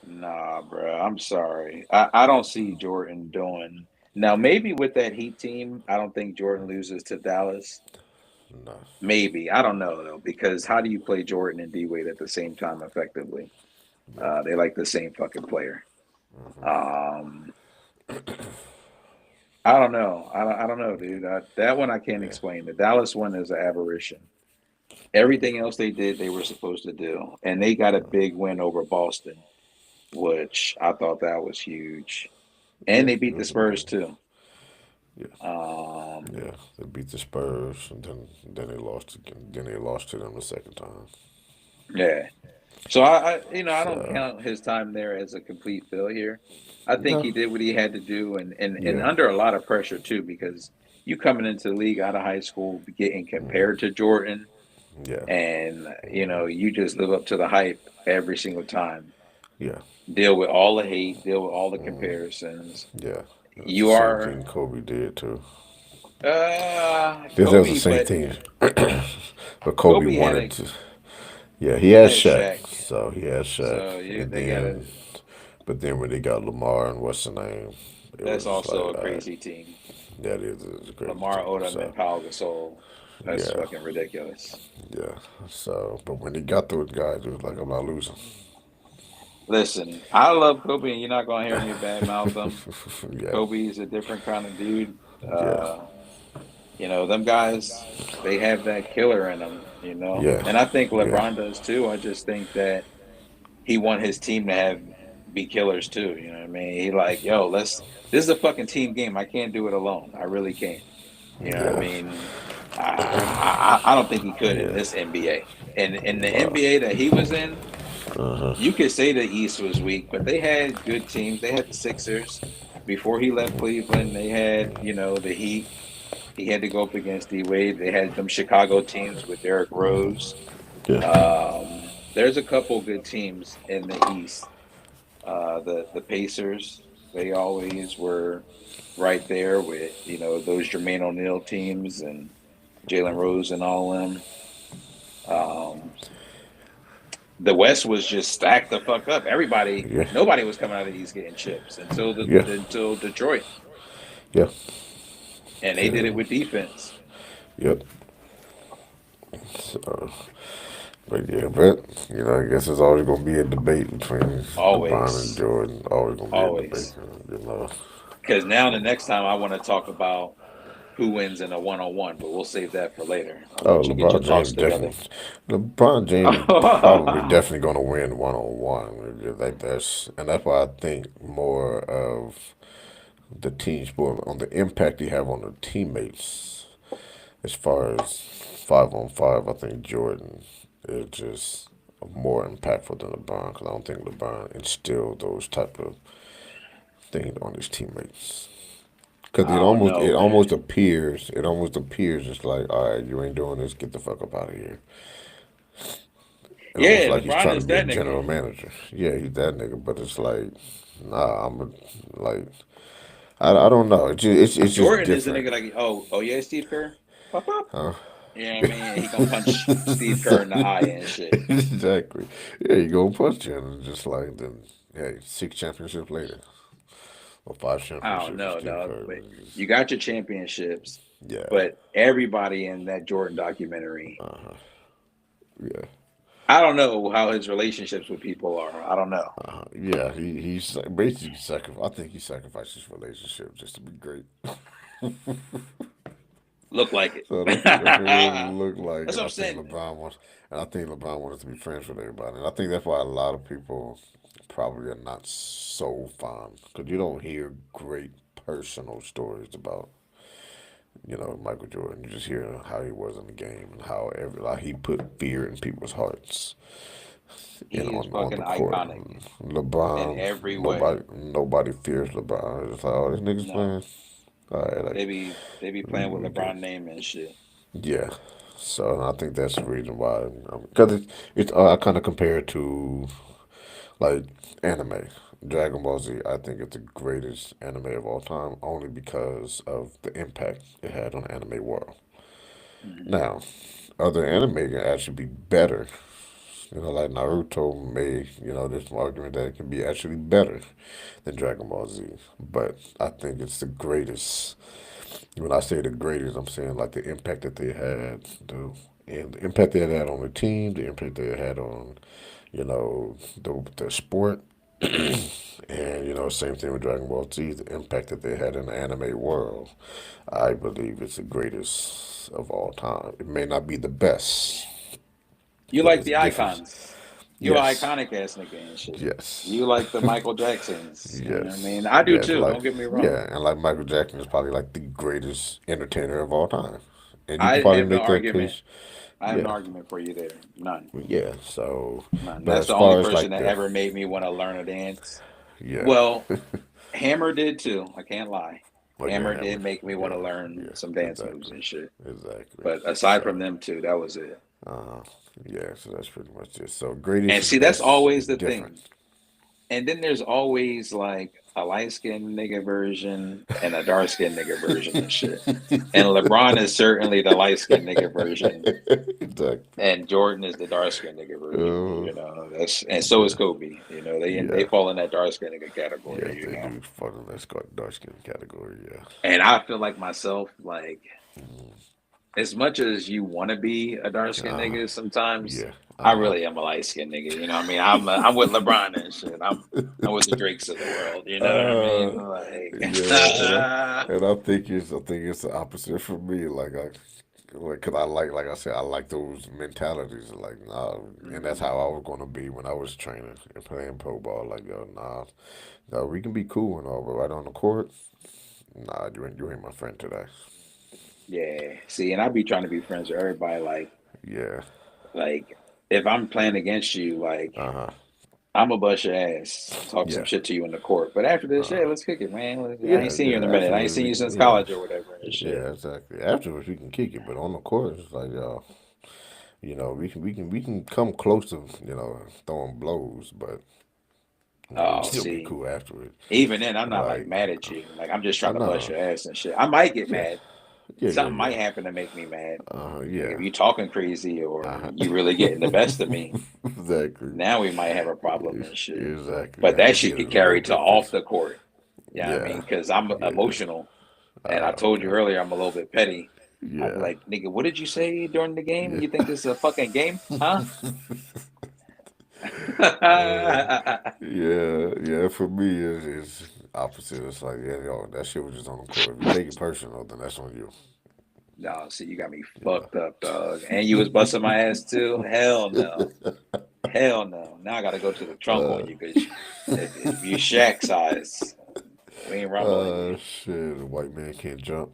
Nah, bro. I'm sorry. I don't see Jordan doing. Now, maybe with that Heat team, I don't think Jordan loses to Dallas. No, Maybe. I don't know, though, because how do you play Jordan and D Wade at the same time effectively? yeah, They like the same fucking player. Um, I don't know. I don't know, dude. That one I can't yeah, explain. The Dallas one is an aberration. Everything else they did, they were supposed to do. And they got a big win over Boston, which I thought that was huge. And yeah. they It beat the was a Spurs big, too. yeah, Um, yeah. They beat the Spurs, and then they lost again. Then they lost to them the second time. yeah. So I don't So count his time there as a complete failure. I think no, he did what he had to do, and yeah, under a lot of pressure too, because you coming into the league out of high school, getting hmm compared to Jordan, yeah, and hmm you just live up to the hype every single time. yeah, Deal with all the hate, deal with all the hmm comparisons. yeah. It was the You same are thing Kobe did too. This was the Kobe, same but thing, but Kobe Kobe had wanted a to. Yeah, he had had Shaq, Shaq, so he had Shaq, so and they got a. then, but then when they got Lamar and what's the name, it That's was also like, a crazy team. that is a great Lamar team. Odom and So Pau Gasol. That's yeah, fucking ridiculous. yeah. So, but when he got those guys, it was like I'm not losing. Listen, I love Kobe, and you're not gonna hear me badmouth him. Yeah, Kobe is a different kind of dude. yeah, Uh, them guys, they have that killer in them, Yeah, and I think yeah, LeBron does too. I just think that he want his team to be killers too. You know what I mean? He like, yo, this is a fucking team game. I can't do it alone. I really can't. You know what I yeah, mean? I don't think he could in yeah. this NBA. And in the Uh, NBA that he was in, uh-huh. you could say the East was weak, but they had good teams. They had the Sixers before he left Cleveland. They had, the Heat. He had to go up against D Wade. They had them Chicago teams with Derrick Rose. Yeah, There's a couple good teams in the East. The Pacers, they always were right there with those Jermaine O'Neal teams and Jalen Rose and all them. Um, the West was just stacked the fuck up. yeah, Nobody was coming out of the East getting chips yeah, until Detroit, yeah, and they did yeah. it with defense. Yep. So, but yeah, but I guess it's always gonna be a debate between LeBron and Always, Jordan. Always gonna be a debate. always. You know. Because now the next time I want to talk about who wins in a one-on-one, but we'll save that for later. I'll Oh, let you get your LeBron James thoughts together. definitely. LeBron James is probably definitely gonna win 1-on-1. Like that's why I think more of the team sport on the impact he have on the teammates. As far as 5-on-5, I think Jordan is just more impactful than LeBron because I don't think LeBron instilled those type of things on his teammates. Because I don't know, man. it almost appears it's like, all right, you ain't doing this, get the fuck up out of here. It almost Yeah, like he's LeBron trying to is be a that nigga. general manager. Yeah, he's that nigga, but it's like, nah, like, I don't know. It's just Jordan is the different. nigga like, oh yeah, Steve Kerr, pop up. You know what I mean? He gonna punch Steve Kerr in the eye and shit. Exactly. Yeah, you go punch him and just like then, hey, 6 championships later or five I don't championships with know, Steve dog. Kerr. But But just, you got your championships, yeah, but everybody in that Jordan documentary, yeah, I don't know how his relationships with people are. I don't know. yeah. He's basically sacrificed. I think he sacrificed his relationship just to be great. Look like it. So that's what it That's looked like, what and I'm saying. I think LeBron wanted to be friends with everybody, and I think that's why a lot of people probably are not so fond because you don't hear great personal stories about Michael Jordan. You just hear how he was in the game and how like he put fear in people's hearts and He is on fucking the court. iconic in LeBron, every way. nobody fears LeBron. It's like, oh, this nigga's No, playing. All right, like they be playing with we good. LeBron name and shit. Yeah. So I think that's the reason why. Because it's I kind of compare it to like anime. Dragon Ball Z, I think it's the greatest anime of all time, only because of the impact it had on the anime world. Mhm. Now, other anime can actually be better. Like Naruto made, there's an argument that it can be actually better than Dragon Ball Z. But I think it's the greatest. When I say the greatest, I'm saying like the impact that they had, and the impact they had on the team, the impact they had on, the sport, and same thing with Dragon Ball Z, the impact that they had in the anime world. I believe it's the greatest of all time. It may not be the best, You but like it's the different. icons. You an Yes, iconic ass nigga and shit. yes, You like the Michael Jacksons. You know what I mean? yes, I do yes. too. Like Don't get me wrong. yeah, and like Michael Jackson is probably like the greatest entertainer of all time, and you I could probably have no make that argument. case. I have no Yeah, argument for you there. None. yeah. So, None. but That's as the only far as person like that the ever made me want to learn a dance. yeah, Well, Hammer did too. I can't lie. well yeah, Hammer did Hammer, make me want yeah, to learn yeah, some dance moves exactly, and shit. exactly. But aside from So. them two, that was it. Uh, yeah, so that's pretty much it. So And greatest and see, that's best always is the different. thing. And then there's always like a light skinned nigga version and a dark skinned nigga version and shit. And LeBron is certainly the light skinned nigga version, Exactly. and Jordan is the dark skinned nigga version. Uh, That's and so is yeah, Kobe. They yeah, fall in that dark skinned nigga category. yes, they do fall in that dark skin category. Yeah, And I feel like myself, like as much as you want to be a dark skinned Uh, nigga, sometimes yeah. I Uh-huh. really am a light skinned nigga. You know what I mean? I'm with LeBron and shit. I'm with the Drakes of the world. You know what I mean? Uh, Like, yeah, and I think it's the opposite for me. Cause I like I said, I like those mentalities. Like, nah, and that's Mhm. how I was gonna be when I was training and playing pro ball. Like, yo, nah, no, we can be cool and all, but right on the court, nah, you ain't my friend today. Yeah. See, and I be trying to be friends with everybody. Yeah, Like if I'm playing against you, like uh huh, I'm gonna bust your ass, talk some yeah, shit to you in the court. But after this, uh, yeah, let's kick it, man. I ain't yeah, seen you in a yeah. minute. I ain't Afterwards, seen you since yeah, college or whatever and shit. yeah, exactly. Afterwards, we can kick it, but on the court, it's like, yo, we can come close to throwing blows, but we Oh, still be see. cool afterwards. Even then, I'm not like Like, mad at you. Like I'm just I trying to bust know, your ass and shit. I might get yeah, mad. yeah, yeah, Something might yeah. happen to make me mad. Like if Yeah. you talking crazy or Uh-huh. you really getting the best of me, Exactly. now we might have a problem and shit. Exactly. But I that can shit get it could a little carry to bit off pissed. the court. Yeah, I Yeah. mean, because I'm Yeah. emotional, and I told you Okay. earlier I'm a little bit petty. I'd be Yeah. like, nigga, what did you say during the game? Yeah. You think this is a fucking game, huh? uh, yeah. Yeah. For me, it's opposite. It's like, yeah, yo, that shit was just on the court. If you take it personal, then that's on you. No, see, you got me You know. fucked up, dog. And you was busting my ass too? Hell no. Hell no. Now I got to go to the trunk on you because if you Shaq size, we ain't rumbling you. Shit. A white man can't jump.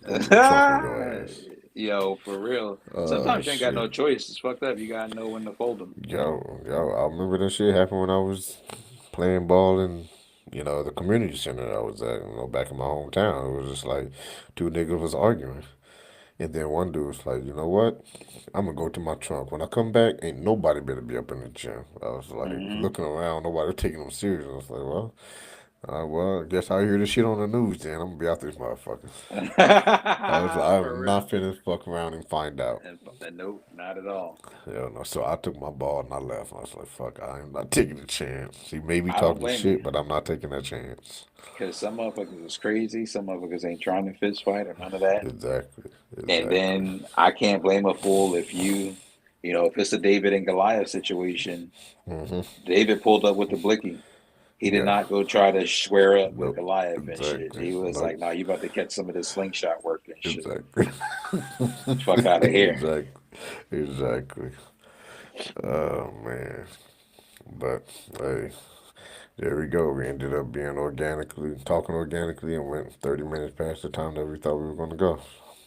Go to the trunk on your ass. Yo, for real. Sometimes you ain't got no Shit. choice. It's fucked up. You gotta know when to fold them. Yo, I remember that shit happened when I was playing ball in, the community center I was at, back in my hometown. It was just like two niggas was arguing. And then one dude was like, you know what? I'm gonna go to my trunk. When I come back, ain't nobody better be up in the gym. I was like Hmm. looking around, nobody was taking them serious. I was like, well, I guess I'll hear this shit on the news then. I'm gonna be out this motherfucker. I was like, For I'm not real. finna fuck around and find out. And nope, not at all. Hell no. So I took my ball and I left. I was like, fuck, I'm not taking a chance. He may be I don't talking blame you. shit, but I'm not taking that chance. Because some motherfuckers is crazy. Some motherfuckers ain't trying to fist fight or none of that. Exactly. And Exactly. then I can't blame a fool if if it's a David and Goliath situation, Hmm. David pulled up with the blicky. He did Yeah. not go try to square up with Nope. Goliath and shit. Exactly. He was like, Nope. "No, you about to catch some of this slingshot work and shit. Exactly. Fuck out of here." Exactly. Exactly. Oh man. But hey, there we go. We ended up being talking organically, and went 30 minutes past the time that we thought we were gonna go.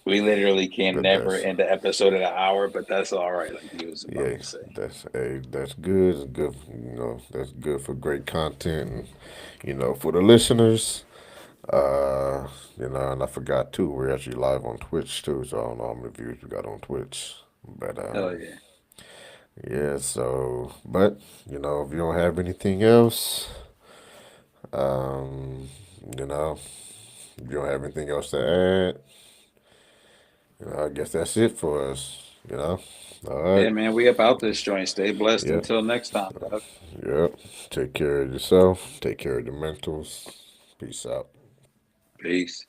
We literally can But never that's end the episode in an hour, but that's all right, like you was about Yeah, to say. that's good. It's good. That's good for great content, and for the listeners. And I forgot too. We're actually live on Twitch too, so I don't know how many views we got on Twitch. But Hell yeah. yeah. But if you don't have anything else, um, you know, if you don't have anything else to add, I guess that's it for us. All Yeah, right. man, we about this joint. Stay blessed Yep. until next time, dog. Yep. Take care of yourself. Take care of your mentals. Peace out. Peace.